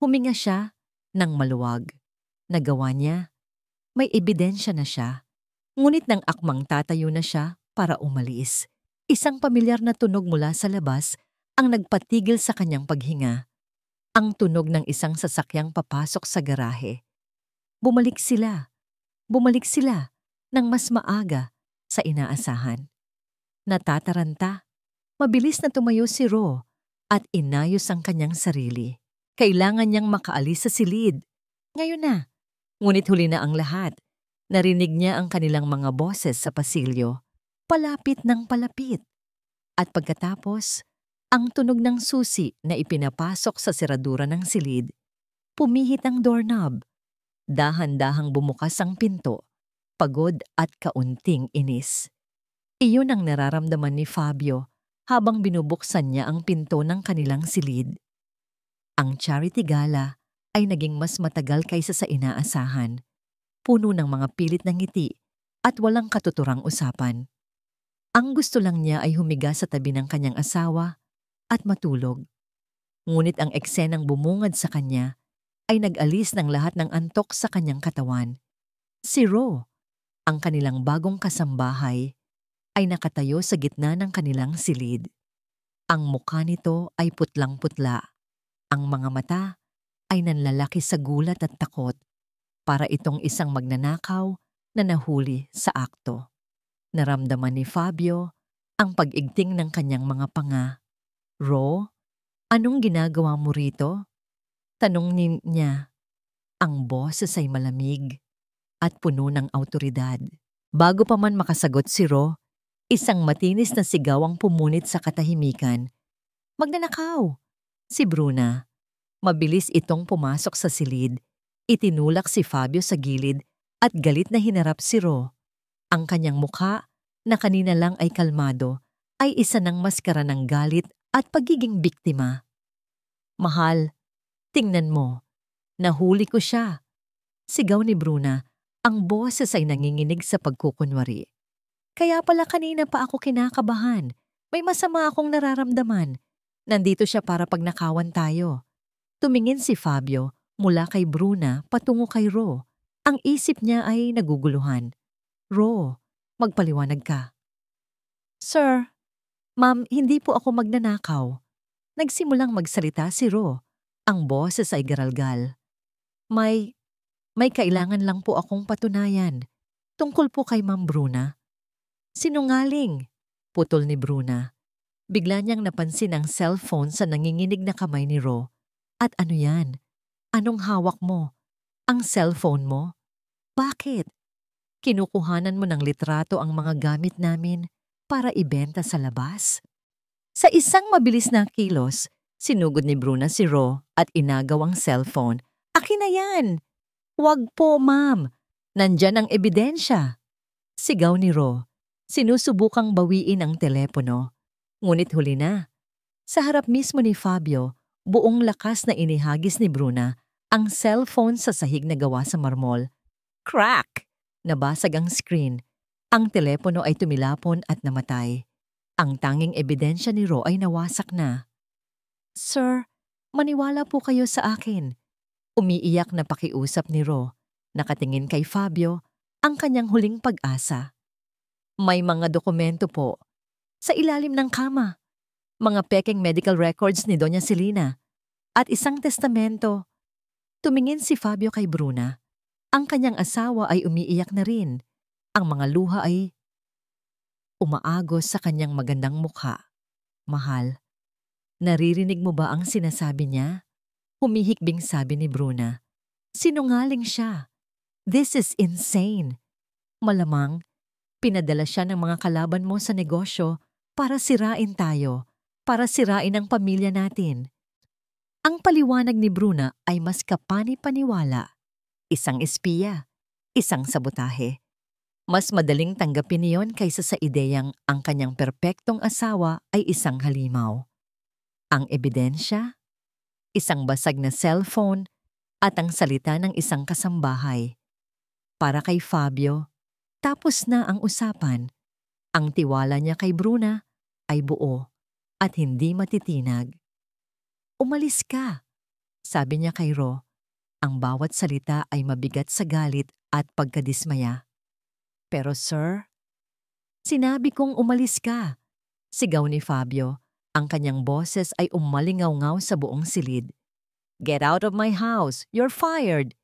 Huminga siya ng maluwag. Nagawa niya. May ebidensya na siya. Ngunit nang akmang tatayo na siya para umalis, isang pamilyar na tunog mula sa labas ang nagpatigil sa kanyang paghinga. Ang tunog ng isang sasakyang papasok sa garahe. Bumalik sila ng mas maaga sa inaasahan. Natataranta, mabilis na tumayo si Ro at inayos ang kanyang sarili. Kailangan niyang makaalis sa silid. Ngayon na. Ngunit huli na ang lahat. Narinig niya ang kanilang mga boses sa pasilyo. Palapit ng palapit. At pagkatapos, ang tunog ng susi na ipinapasok sa seradura ng silid. Pumihit ang doorknob. Dahan-dahang bumukas ang pinto. Pagod at kaunting inis. Iyon ang nararamdaman ni Fabio habang binubuksan niya ang pinto ng kanilang silid. Ang charity gala ay naging mas matagal kaysa sa inaasahan. Puno ng mga pilit ng ngiti at walang katuturang usapan. Ang gusto lang niya ay humiga sa tabi ng kanyang asawa at matulog. Ngunit ang eksenang bumungad sa kanya ay nag-alis ng lahat ng antok sa kanyang katawan. Si Ro, ang kanilang bagong kasambahay, ay nakatayo sa gitna ng kanilang silid. Ang mukha nito ay putlang-putla. Ang mga mata ay nanlalaki sa gulat at takot, para itong isang magnanakaw na nahuli sa akto. Naramdaman ni Fabio ang pag-igting ng kanyang mga panga. Ro, anong ginagawa mo rito? Tanong niya. Ang boses ay malamig at puno ng awtoridad. Bago pa man makasagot si Ro, isang matinis na sigaw ang pumunit sa katahimikan. Magnanakaw! Si Bruna. Mabilis itong pumasok sa silid. Itinulak si Fabio sa gilid at galit na hinarap si Ro. Ang kanyang mukha, na kanina lang ay kalmado, ay isa ng maskara ng galit at pagiging biktima. Mahal, tingnan mo. Nahuli ko siya. Sigaw ni Bruna, ang boses ay nanginginig sa pagkukunwari. Kaya pala kanina pa ako kinakabahan. May masama akong nararamdaman. Nandito siya para pagnakawan tayo. Tumingin si Fabio mula kay Bruna patungo kay Ro. Ang isip niya ay naguguluhan. Ro, magpaliwanag ka. Sir, ma'am, hindi po ako magnanakaw. Nagsimulang magsalita si Ro. Ang boses ay garalgal. May kailangan lang po akong patunayan. Tungkol po kay Ma'am Bruna. Sinungaling, putol ni Bruna. Bigla niyang napansin ang cellphone sa nanginginig na kamay ni Ro. At ano yan? Anong hawak mo? Ang cellphone mo? Bakit? Kinukuhanan mo ng litrato ang mga gamit namin para ibenta sa labas? Sa isang mabilis na kilos, sinugod ni Bruna si Ro at inagaw ang cellphone. Akin na yan! Wag po, ma'am. Nandyan ang ebidensya. Sigaw ni Ro. Sinusubukang bawiin ang telepono. Ngunit huli na. Sa harap mismo ni Fabio, buong lakas na inihagis ni Bruna ang cellphone sa sahig na gawa sa marmol. Crack! Nabasag ang screen. Ang telepono ay tumilapon at namatay. Ang tanging ebidensya ni Ro ay nawasak na. Sir, maniwala po kayo sa akin. Umiiyak na pakiusap ni Ro. Nakatingin kay Fabio ang kanyang huling pag-asa. May mga dokumento po. Sa ilalim ng kama. Mga pekeng medical records ni Doña Celina. At isang testamento. Tumingin si Fabio kay Bruna. Ang kanyang asawa ay umiiyak na rin. Ang mga luha ay umaagos sa kanyang magandang mukha. Mahal, naririnig mo ba ang sinasabi niya? Humihikbing sabi ni Bruna. Sinungaling siya. This is insane. Malamang, pinadala siya ng mga kalaban mo sa negosyo para sirain tayo, para sirain ang pamilya natin. Ang paliwanag ni Bruna ay mas kapani-paniwala. Isang espiya, isang sabotahe. Mas madaling tanggapin niyon kaysa sa ideyang ang kanyang perpektong asawa ay isang halimaw. Ang ebidensya, isang basag na cellphone, at ang salita ng isang kasambahay. Para kay Fabio, tapos na ang usapan. Ang tiwala niya kay Bruna ay buo at hindi matitinag. Umalis ka, sabi niya kay Ro. Ang bawat salita ay mabigat sa galit at pagkadismaya. Pero sir, sinabi kong umalis ka, sigaw ni Fabio. Ang kanyang boses ay umalingaw-ngaw sa buong silid. Get out of my house! You're fired!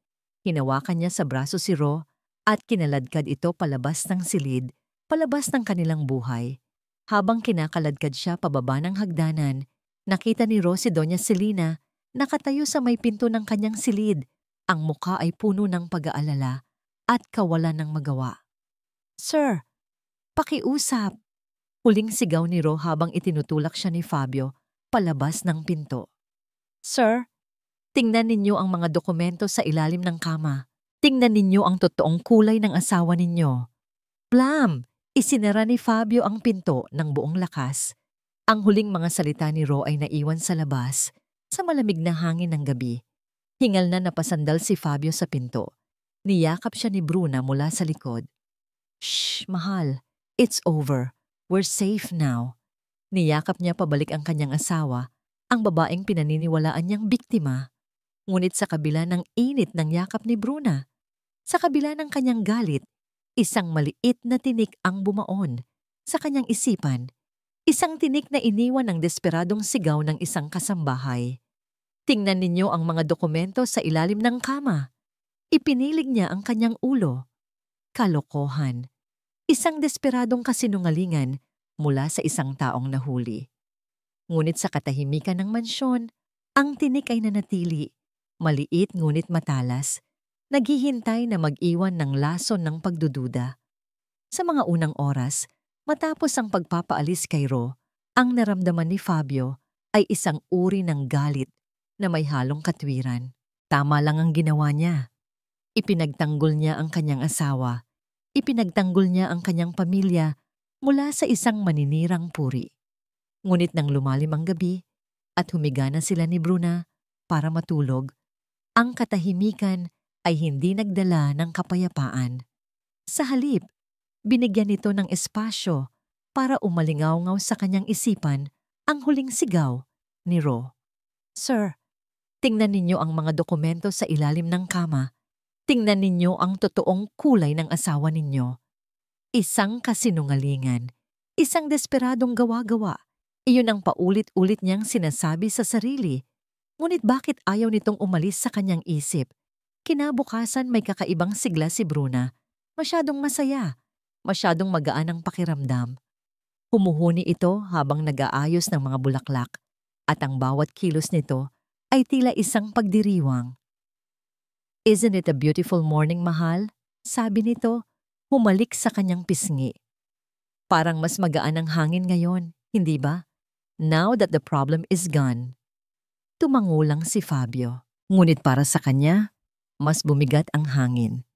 Hinawakan niya sa braso si Ro at kinaladkad ito palabas ng silid, palabas ng kanilang buhay. Habang kinakaladkad siya pababa ng hagdanan, nakita ni Ro si Doña Celina nakatayo sa may pinto ng kanyang silid. Ang mukha ay puno ng pag-aalala at kawalan ng magawa. Sir, pakiusap! Huling sigaw ni Ro habang itinutulak siya ni Fabio palabas ng pinto. Sir, tingnan ninyo ang mga dokumento sa ilalim ng kama. Tingnan ninyo ang totoong kulay ng asawa ninyo. Blam! Isinara ni Fabio ang pinto ng buong lakas. Ang huling mga salita ni Ro ay naiwan sa labas, sa malamig na hangin ng gabi. Hingal na napasandal si Fabio sa pinto. Niyakap siya ni Bruna mula sa likod. Shh, mahal. It's over. We're safe now. Niyakap niya pabalik ang kanyang asawa, ang babaeng pinaniniwalaan niyang biktima. Ngunit sa kabila ng init ng yakap ni Bruna, sa kabila ng kanyang galit, isang maliit na tinik ang bumaon sa kanyang isipan. Isang tinik na iniwan ng desperadong sigaw ng isang kasambahay. Tingnan ninyo ang mga dokumento sa ilalim ng kama. Ipinilig niya ang kanyang ulo. Kalokohan. Isang desperadong kasinungalingan mula sa isang taong nahuli. Ngunit sa katahimikan ng mansyon, ang tinik ay nanatili, maliit ngunit matalas, naghihintay na mag-iwan ng lason ng pagdududa. Sa mga unang oras, matapos ang pagpapaalis kay Ro, ang naramdaman ni Fabio ay isang uri ng galit na may halong katwiran. Tama lang ang ginawa niya. Ipinagtanggol niya ang kanyang asawa. Ipinagtanggol niya ang kanyang pamilya mula sa isang maninirang puri. Ngunit nang lumalim ang gabi at humiga na sila ni Bruna para matulog, ang katahimikan ay hindi nagdala ng kapayapaan. Sa halip, binigyan nito ng espasyo para umalingaw-ngaw sa kanyang isipan ang huling sigaw ni Ro. Sir, tingnan ninyo ang mga dokumento sa ilalim ng kama. Tingnan ninyo ang totoong kulay ng asawa ninyo. Isang kasinungalingan, isang desperadong gawa-gawa. Iyon ang paulit-ulit niyang sinasabi sa sarili. Ngunit bakit ayaw nitong umalis sa kanyang isip? Kinabukasan may kakaibang sigla si Bruna. Masyadong masaya, masyadong magaan ang pakiramdam. Humuhuni ito habang nag-aayos ng mga bulaklak at ang bawat kilos nito ay tila isang pagdiriwang. Isn't it a beautiful morning, mahal? Sabi nito, humalik sa kanyang pisngi. Parang mas magaan ang hangin ngayon, hindi ba? Now that the problem is gone. Tumango lang si Fabio. Ngunit para sa kanya, mas bumigat ang hangin.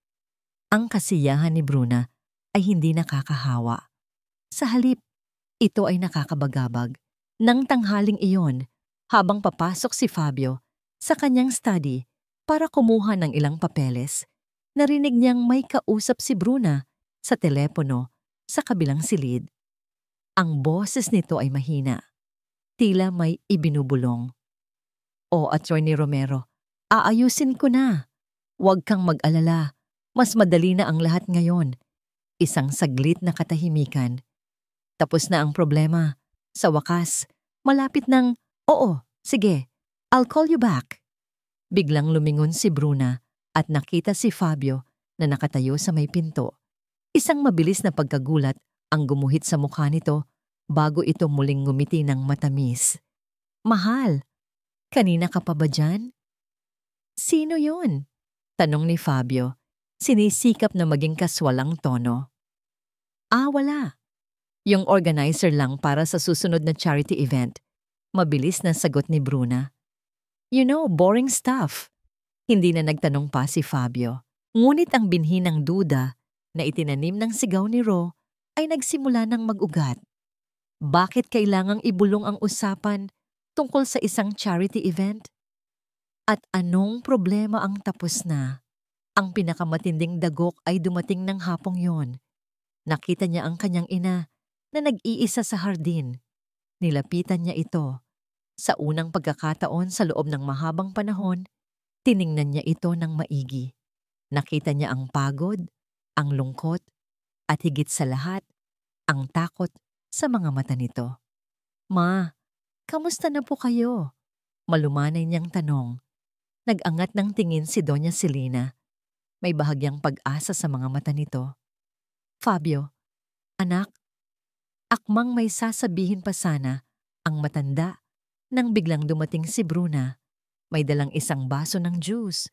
Ang kasiyahan ni Bruna ay hindi nakakahawa. Sa halip, ito ay nakakabagabag. Nang tanghaling iyon, habang papasok si Fabio sa kanyang study para kumuha ng ilang papeles, narinig niyang may kausap si Bruna sa telepono sa kabilang silid. Ang boses nito ay mahina. Tila may ibinubulong. O, Attorney Romero, aayusin ko na. Huwag kang mag-alala. Mas madali na ang lahat ngayon. Isang saglit na katahimikan. Tapos na ang problema. Sa wakas, malapit ng, oo, sige, I'll call you back. Biglang lumingon si Bruna at nakita si Fabio na nakatayo sa may pinto. Isang mabilis na pagkagulat ang gumuhit sa mukha nito bago ito muling ngumiti ng matamis. Mahal, kanina ka pa ba dyan? Sino yun? Tanong ni Fabio, sinisikap na maging kaswalang tono. Wala. Yung organizer lang para sa susunod na charity event. Mabilis na sagot ni Bruna. Boring stuff. Hindi na nagtanong pa si Fabio. Ngunit ang binhi ng duda na itinanim ng sigaw ni Ro ay nagsimula ng mag-ugat. Bakit kailangang ibulong ang usapan tungkol sa isang charity event? At anong problema ang tapos na? Ang pinakamatinding dagok ay dumating ng hapong yon. Nakita niya ang kanyang ina na nag-iisa sa hardin. Nilapitan niya ito. Sa unang pagkakataon sa loob ng mahabang panahon, tiningnan niya ito ng maigi. Nakita niya ang pagod, ang lungkot, at higit sa lahat, ang takot sa mga mata nito. "Ma, kamusta na po kayo?" Malumanay niyang tanong. Nag-angat ng tingin si Doña Celina. May bahagyang pag-asa sa mga mata nito. "Fabio, anak," akmang may sasabihin pa sana ang matanda nang biglang dumating si Bruna. May dalang isang baso ng juice.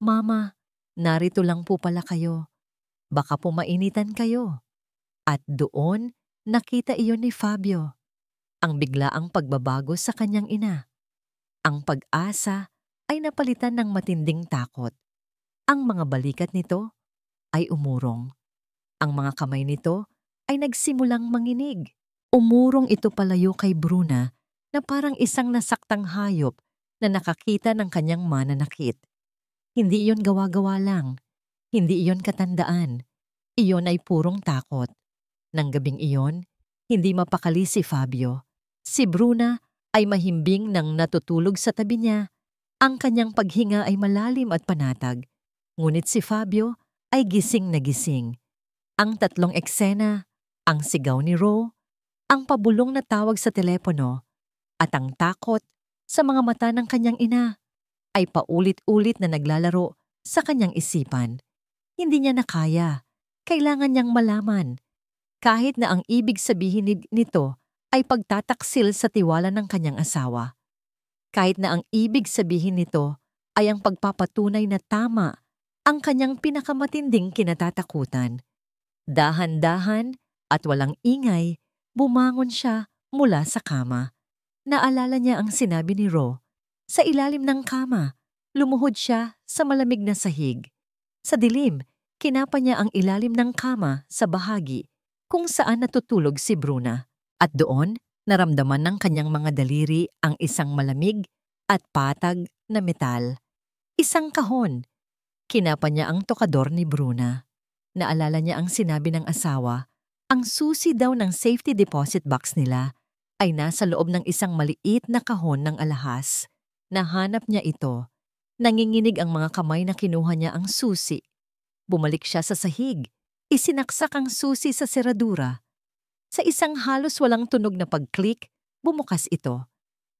"Mama, narito lang po pala kayo. Baka po mainitan kayo." At doon, nakita iyon ni Fabio. Ang biglaang pagbabago sa kanyang ina. Ang pag-asa ay napalitan ng matinding takot. Ang mga balikat nito ay umurong. Ang mga kamay nito ay nagsimulang manginig. Umurong ito palayo kay Bruna na parang isang nasaktang hayop na nakakita ng kanyang mananakit. Hindi iyon gawa-gawa lang. Hindi iyon katandaan. Iyon ay purong takot. Nang gabing iyon, hindi mapakali si Fabio. Si Bruna ay mahimbing nang natutulog sa tabi niya. Ang kanyang paghinga ay malalim at panatag. Ngunit si Fabio ay gising na gising. Ang tatlong eksena, ang sigaw ni Ro, ang pabulong na tawag sa telepono, at ang takot sa mga mata ng kanyang ina ay paulit-ulit na naglalaro sa kanyang isipan. Hindi niya na kaya. Kailangan niyang malaman. Kahit na ang ibig sabihin nito ay pagtataksil sa tiwala ng kanyang asawa. Kahit na ang ibig sabihin nito ay ang pagpapatunay na tama ang kanyang pinakamatinding kinatatakutan. Dahan-dahan at walang ingay, bumangon siya mula sa kama. Naalala niya ang sinabi ni Ro. Sa ilalim ng kama, lumuhod siya sa malamig na sahig. Sa dilim, kinapa niya ang ilalim ng kama sa bahagi kung saan natutulog si Bruna. At doon, naramdaman ng kanyang mga daliri ang isang malamig at patag na metal. Isang kahon. Kinapa niya ang tokador ni Bruna. Naalala niya ang sinabi ng asawa, ang susi daw ng safety deposit box nila ay nasa loob ng isang maliit na kahon ng alahas. Nahanap niya ito. Nanginginig ang mga kamay na kinuha niya ang susi. Bumalik siya sa sahig. Isinaksak ang susi sa seradura. Sa isang halos walang tunog na pag-click, bumukas ito.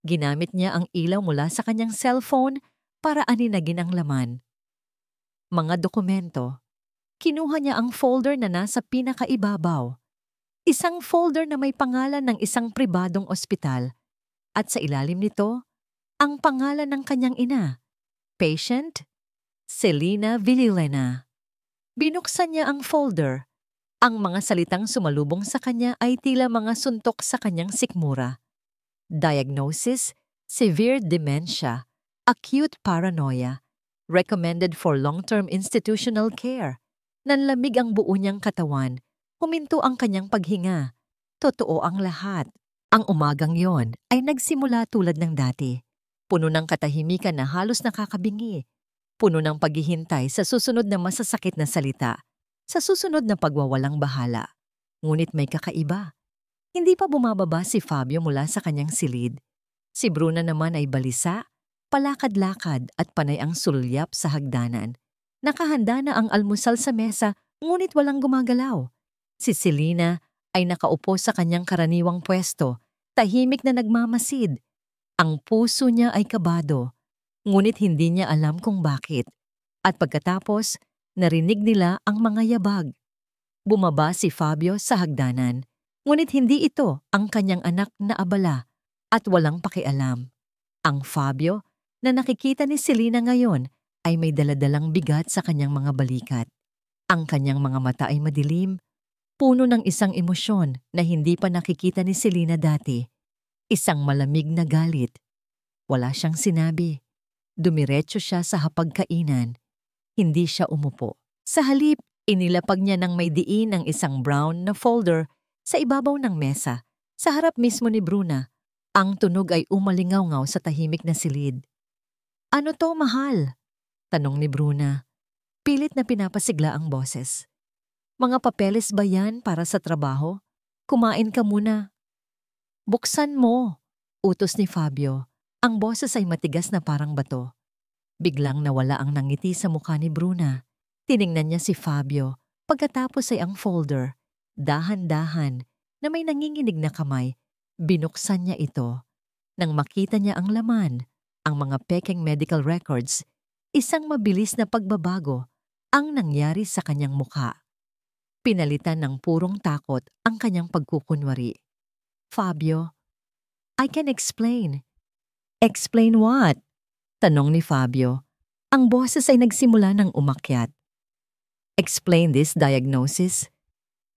Ginamit niya ang ilaw mula sa kanyang cellphone para aninagin ang laman. Mga dokumento. Kinuha niya ang folder na nasa pinakaibabaw. Isang folder na may pangalan ng isang pribadong ospital. At sa ilalim nito, ang pangalan ng kanyang ina. Patient, Celina Villilena. Binuksan niya ang folder. Ang mga salitang sumalubong sa kanya ay tila mga suntok sa kanyang sikmura. Diagnosis, severe dementia, acute paranoia, recommended for long-term institutional care. Nanlamig ang buo niyang katawan, huminto ang kanyang paghinga. Totoo ang lahat. Ang umagang yon ay nagsimula tulad ng dati. Puno ng katahimikan na halos nakakabingi. Puno ng paghihintay sa susunod na masasakit na salita. Sa susunod na pagwawalang bahala. Ngunit may kakaiba. Hindi pa bumababa si Fabio mula sa kanyang silid. Si Bruna naman ay balisa, palakad-lakad at panay ang sulyap sa hagdanan. Nakahanda na ang almusal sa mesa, ngunit walang gumagalaw. Si Celina ay nakaupo sa kanyang karaniwang pwesto, tahimik na nagmamasid. Ang puso niya ay kabado, ngunit hindi niya alam kung bakit. At pagkatapos, narinig nila ang mga yabag. Bumaba si Fabio sa hagdanan, ngunit hindi ito ang kanyang anak na abala at walang pakialam. Ang Fabio na nakikita ni Celina ngayon ay may daladalang bigat sa kanyang mga balikat. Ang kanyang mga mata ay madilim, puno ng isang emosyon na hindi pa nakikita ni Celina dati. Isang malamig na galit. Wala siyang sinabi. Dumiretso siya sa hapagkainan. Hindi siya umupo. Sa halip, inilapag niya ng may diin ang isang brown na folder sa ibabaw ng mesa, sa harap mismo ni Bruna. Ang tunog ay umalingaw-ngaw sa tahimik na silid. "Ano to, mahal?" tanong ni Bruna. Pilit na pinapasigla ang boses. "Mga papeles ba yan para sa trabaho? Kumain ka muna." "Buksan mo," utos ni Fabio. Ang boses ay matigas na parang bato. Biglang nawala ang nangiti sa mukha ni Bruna. Tiningnan niya si Fabio. Pagkatapos ay ang folder. Dahan-dahan na may nanginginig na kamay. Binuksan niya ito. Nang makita niya ang laman, ang mga pekeng medical records, isang mabilis na pagbabago ang nangyari sa kanyang mukha. Pinalitan ng purong takot ang kanyang pagkukunwari. "Fabio, I can explain." "Explain what?" tanong ni Fabio. Ang boses ay nagsimula ng umakyat. "Explain this diagnosis.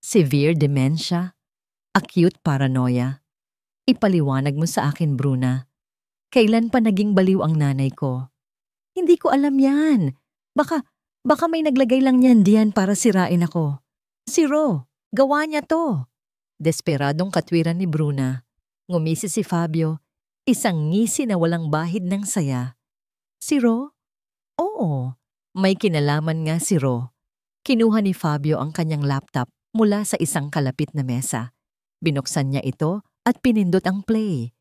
Severe dementia. Acute paranoia. Ipaliwanag mo sa akin, Bruna. Kailan pa naging baliw ang nanay ko?" "Hindi ko alam yan. Baka may naglagay lang niyan diyan para sirain ako." "Si Ro, gawa niya to." Desperadong katwiran ni Bruna. Ngumisi si Fabio, isang ngisi na walang bahid ng saya. "Si Ro?" "Oo, may kinalaman nga si Ro." Kinuha ni Fabio ang kanyang laptop mula sa isang kalapit na mesa. Binuksan niya ito at pinindot ang play.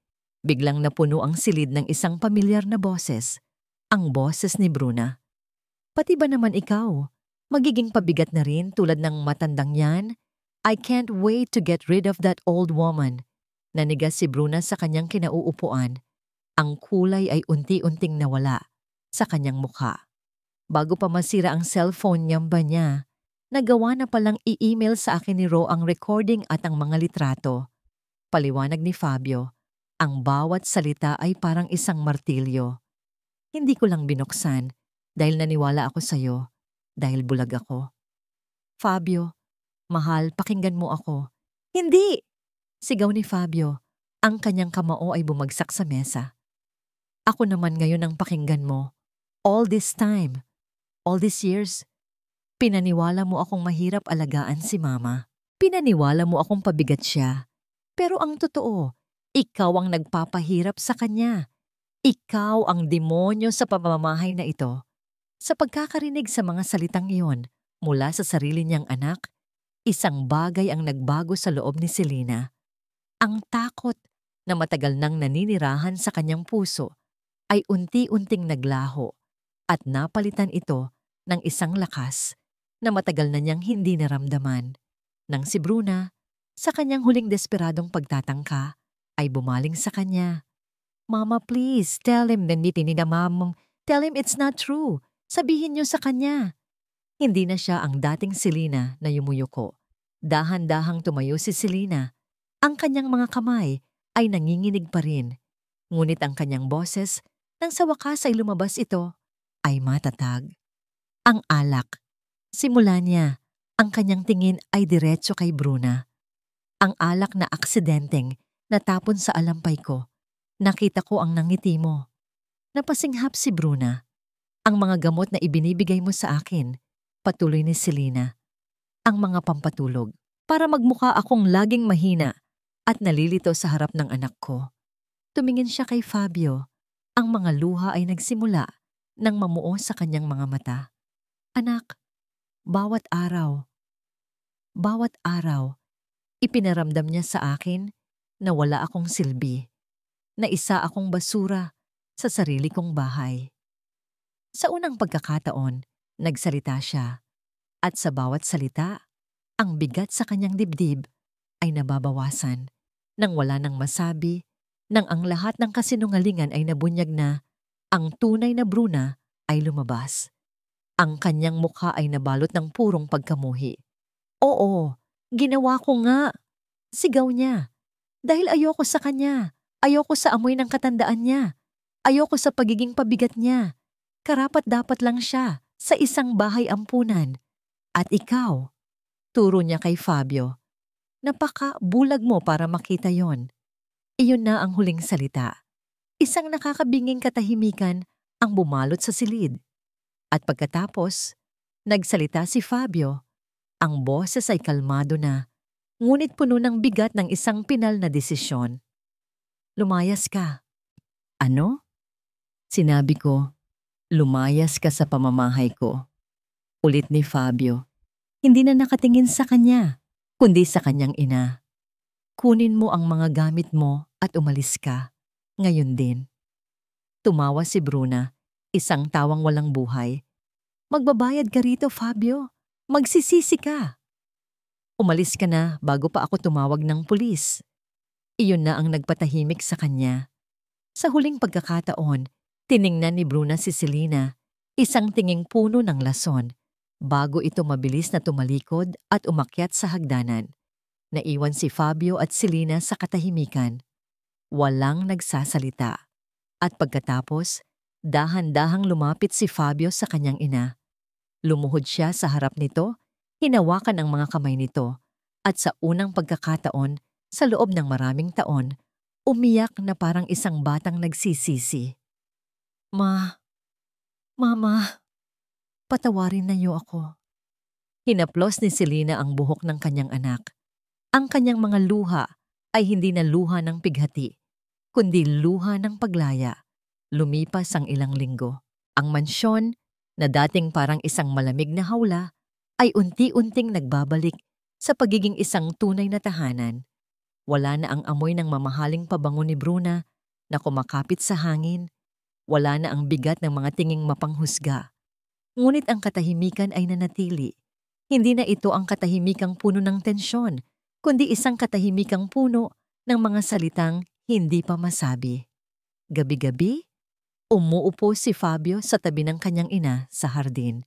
Biglang napuno ang silid ng isang pamilyar na boses. Ang boses ni Bruna. "Pati ba naman ikaw? Magiging pabigat na rin tulad ng matandang yan? I can't wait to get rid of that old woman." Nanigas si Bruna sa kanyang kinauupuan. Ang kulay ay unti-unting nawala sa kanyang mukha. Bago pa masira ang cellphone ba niya, nagawa na palang i-email sa akin ni Ro ang recording at ang mga litrato. Paliwanag ni Fabio, ang bawat salita ay parang isang martilyo. "Hindi ko lang binuksan dahil naniwala ako sa'yo, dahil bulag ako." "Fabio, mahal, pakinggan mo ako." "Hindi!" sigaw ni Fabio. Ang kanyang kamao ay bumagsak sa mesa. "Ako naman ngayon ang pakinggan mo. All this time, all these years, pinaniwala mo akong mahirap alagaan si Mama. Pinaniwala mo akong pabigat siya. Pero ang totoo, ikaw ang nagpapahirap sa kanya. Ikaw ang demonyo sa pamamahay na ito." Sa pagkakarinig sa mga salitang iyon mula sa sarili niyang anak, isang bagay ang nagbago sa loob ni Selena. Ang takot na matagal nang naninirahan sa kanyang puso ay unti-unting naglaho at napalitan ito ng isang lakas na matagal na niyang hindi naramdaman. Nang si Bruna, sa kanyang huling desperadong pagtatangka, ay bumaling sa kanya. "Mama, please, tell him tell him it's not true. Sabihin niyo sa kanya." Hindi na siya ang dating Selena na yumuyuko. Dahan-dahang tumayo si Selena. Ang kanyang mga kamay ay nanginginig pa rin. Ngunit ang kanyang boses, nang sa wakas ay lumabas ito, ay matatag. Ang alak. Simula niya, ang kanyang tingin ay diretso kay Bruna. "Ang alak na aksidenteng natapon sa alampay ko. Nakita ko ang nangiti mo." Napasinghap si Bruna. "Ang mga gamot na ibinibigay mo sa akin," patuloy ni Selena. "Ang mga pampatulog. Para magmukha akong laging mahina at nalilito sa harap ng anak ko." Tumingin siya kay Fabio. Ang mga luha ay nagsimula nang mamuo sa kanyang mga mata. "Anak, bawat araw, ipinaramdam niya sa akin na wala akong silbi, na isa akong basura sa sarili kong bahay." Sa unang pagkakataon, nagsalita siya. At sa bawat salita, ang bigat sa kanyang dibdib ay nababawasan. Nang wala nang masabi, nang ang lahat ng kasinungalingan ay nabunyag na, ang tunay na Bruna ay lumabas. Ang kanyang mukha ay nabalot ng purong pagkamuhi. "Oo, ginawa ko nga," sigaw niya. "Dahil ayoko sa kanya. Ayoko sa amoy ng katandaan niya. Ayoko sa pagiging pabigat niya. Karapat-dapat lang siya sa isang bahay ampunan. At ikaw," turo niya kay Fabio, "napaka-bulag mo para makita yon." Iyon na ang huling salita. Isang nakakabinging katahimikan ang bumalot sa silid. At pagkatapos, nagsalita si Fabio. Ang boses ay kalmado na, ngunit puno ng bigat ng isang pinal na desisyon. Lumayas ka. Ano? Sinabi ko, lumayas ka sa pamamahay ko. Ulit ni Fabio. Hindi na nakatingin sa kanya, kundi sa kanyang ina. Kunin mo ang mga gamit mo at umalis ka. Ngayon din. Tumawa si Bruna, isang tawang walang buhay. Magbabayad ka rito, Fabio. Magsisisi ka. Umalis ka na bago pa ako tumawag ng pulis. Iyon na ang nagpatahimik sa kanya. Sa huling pagkakataon, tiningnan ni Bruna si Selena, isang tinging puno ng lason, bago ito mabilis na tumalikod at umakyat sa hagdanan. Naiwan si Fabio at Selena sa katahimikan. Walang nagsasalita. At pagkatapos, dahan-dahang lumapit si Fabio sa kanyang ina. Lumuhod siya sa harap nito, hinawakan ang mga kamay nito, at sa unang pagkakataon, sa loob ng maraming taon, umiyak na parang isang batang nagsisisi. Mama, patawarin na niyo ako. Hinaplos ni Selena ang buhok ng kanyang anak. Ang kanyang mga luha ay hindi na luha ng pighati, kundi luha ng paglaya. Lumipas ang ilang linggo. Ang mansyon, na dating parang isang malamig na hawla, ay unti-unting nagbabalik sa pagiging isang tunay na tahanan. Wala na ang amoy ng mamahaling pabango ni Bruna na kumakapit sa hangin. Wala na ang bigat ng mga tinging mapanghusga. Ngunit ang katahimikan ay nanatili. Hindi na ito ang katahimikang puno ng tensyon, kundi isang katahimikang puno ng mga salitang hindi pa masabi. Gabi-gabi, umuupo si Fabio sa tabi ng kanyang ina sa hardin.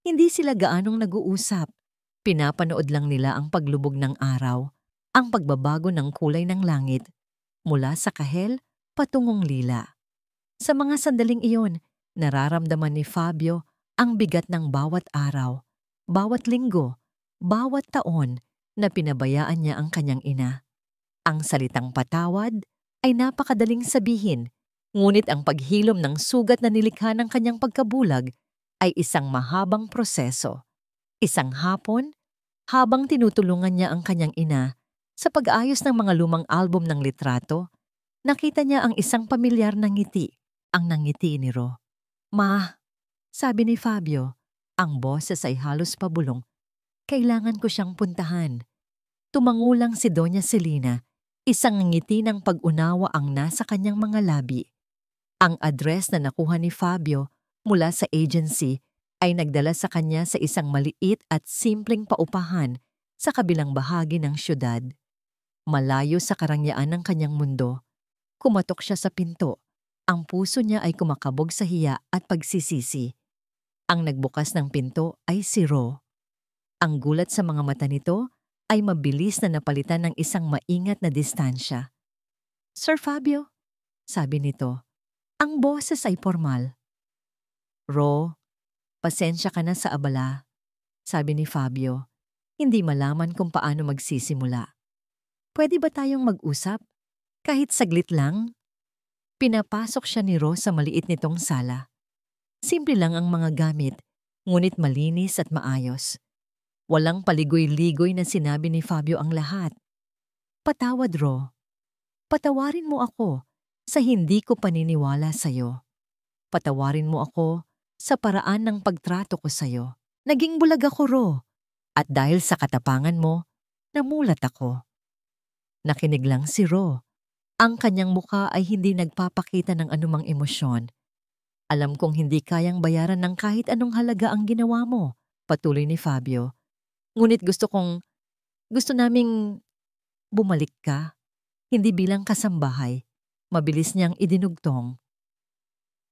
Hindi sila gaanong nag-uusap. Pinapanood lang nila ang paglubog ng araw, ang pagbabago ng kulay ng langit, mula sa kahel patungong lila. Sa mga sandaling iyon, nararamdaman ni Fabio ang bigat ng bawat araw, bawat linggo, bawat taon na pinabayaan niya ang kanyang ina. Ang salitang patawad ay napakadaling sabihin, ngunit ang paghilom ng sugat na nilikha ng kanyang pagkabulag ay isang mahabang proseso. Isang hapon, habang tinutulungan niya ang kanyang ina sa pag-aayos ng mga lumang album ng litrato, nakita niya ang isang pamilyar na ngiti, ang nangiti ni Ro. Ma, sabi ni Fabio, ang boses ay halos pabulong. Kailangan ko siyang puntahan. Tumangulang si Doña Selena, isang ngiti ng pag-unawa ang nasa kanyang mga labi. Ang address na nakuha ni Fabio mula sa agency ay nagdala sa kanya sa isang maliit at simpleng paupahan sa kabilang bahagi ng syudad. Malayo sa karangyaan ng kanyang mundo, kumatok siya sa pinto. Ang puso niya ay kumakabog sa hiya at pagsisisi. Ang nagbukas ng pinto ay si Ro. Ang gulat sa mga mata nito ay mabilis na napalitan ng isang maingat na distansya. Sir Fabio, sabi nito, ang boses ay formal. Ro, pasensya ka na sa abala, sabi ni Fabio, hindi malaman kung paano magsisimula. Pwede ba tayong mag-usap? Kahit saglit lang? Pinapasok siya ni Ro sa maliit nitong sala. Simple lang ang mga gamit, ngunit malinis at maayos. Walang paligoy-ligoy na sinabi ni Fabio ang lahat. Patawad, Ro. Patawarin mo ako sa hindi ko paniniwala sa'yo. Patawarin mo ako sa paraan ng pagtrato ko sa'yo. Naging bulag ako, Ro. At dahil sa katapangan mo, namulat ako. Nakinig lang si Ro. Ang kanyang muka ay hindi nagpapakita ng anumang emosyon. Alam kong hindi kayang bayaran ng kahit anong halaga ang ginawa mo, patuloy ni Fabio. Ngunit gusto naming bumalik ka, hindi bilang kasambahay, mabilis niyang idinugtong.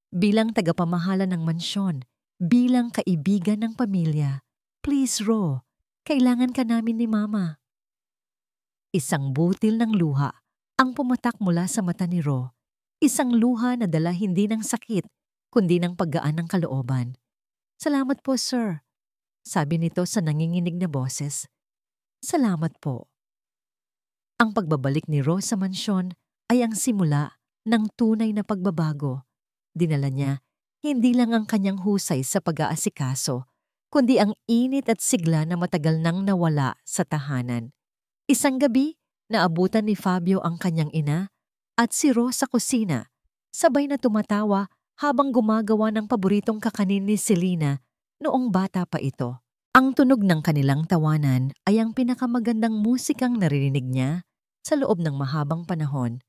Bilang tagapamahala ng mansyon, bilang kaibigan ng pamilya. Please, Ro, kailangan ka namin ni Mama. Isang butil ng luha ang pumatak mula sa mata ni Ro. Isang luha na dala hindi ng sakit, kundi ng paggaan ng kalooban. Salamat po, sir, sabi nito sa nanginginig na boses. Salamat po. Ang pagbabalik ni Ro sa mansyon ay ang simula ng tunay na pagbabago. Dinala niya Hindi lang ang kanyang husay sa pag-aasikaso, kundi ang init at sigla na matagal nang nawala sa tahanan. Isang gabi, naabutan ni Fabio ang kanyang ina at si Rose sa kusina, sabay na tumatawa habang gumagawa ng paboritong kakanin ni Selena noong bata pa ito. Ang tunog ng kanilang tawanan ay ang pinakamagandang musikang naririnig niya sa loob ng mahabang panahon.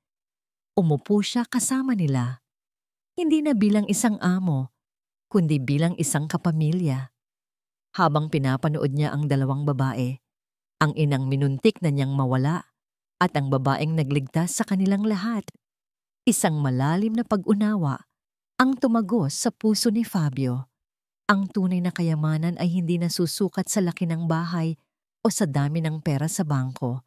Umupo siya kasama nila, hindi na bilang isang amo, kundi bilang isang kapamilya. Habang pinapanood niya ang dalawang babae, ang inang minuntik na niyang mawala at ang babaeng nagligtas sa kanilang lahat. Isang malalim na pag-unawa ang tumagos sa puso ni Fabio. Ang tunay na kayamanan ay hindi nasusukat sa laki ng bahay o sa dami ng pera sa bangko.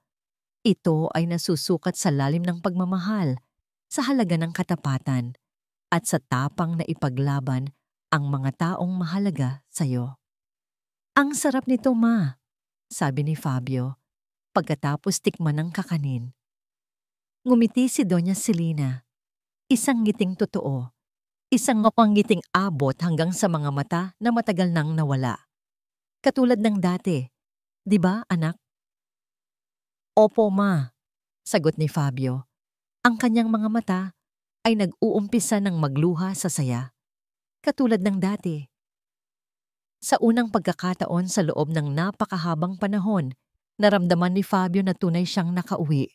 Ito ay nasusukat sa lalim ng pagmamahal, sa halaga ng katapatan, at sa tapang na ipaglaban ang mga taong mahalaga sa'yo. Ang sarap nito, Ma, sabi ni Fabio, pagkatapos tikman ng kakanin. Ngumiti si Doña Selena, isang ngiting totoo. Isang ngiting abot hanggang sa mga mata na matagal nang nawala. Katulad ng dati, di ba, anak? Opo, Ma, sagot ni Fabio. Ang kanyang mga mata ay nag-uumpisa ng magluha sa saya. Katulad ng dati. Sa unang pagkakataon sa loob ng napakahabang panahon, naramdaman ni Fabio na tunay siyang nakauwi.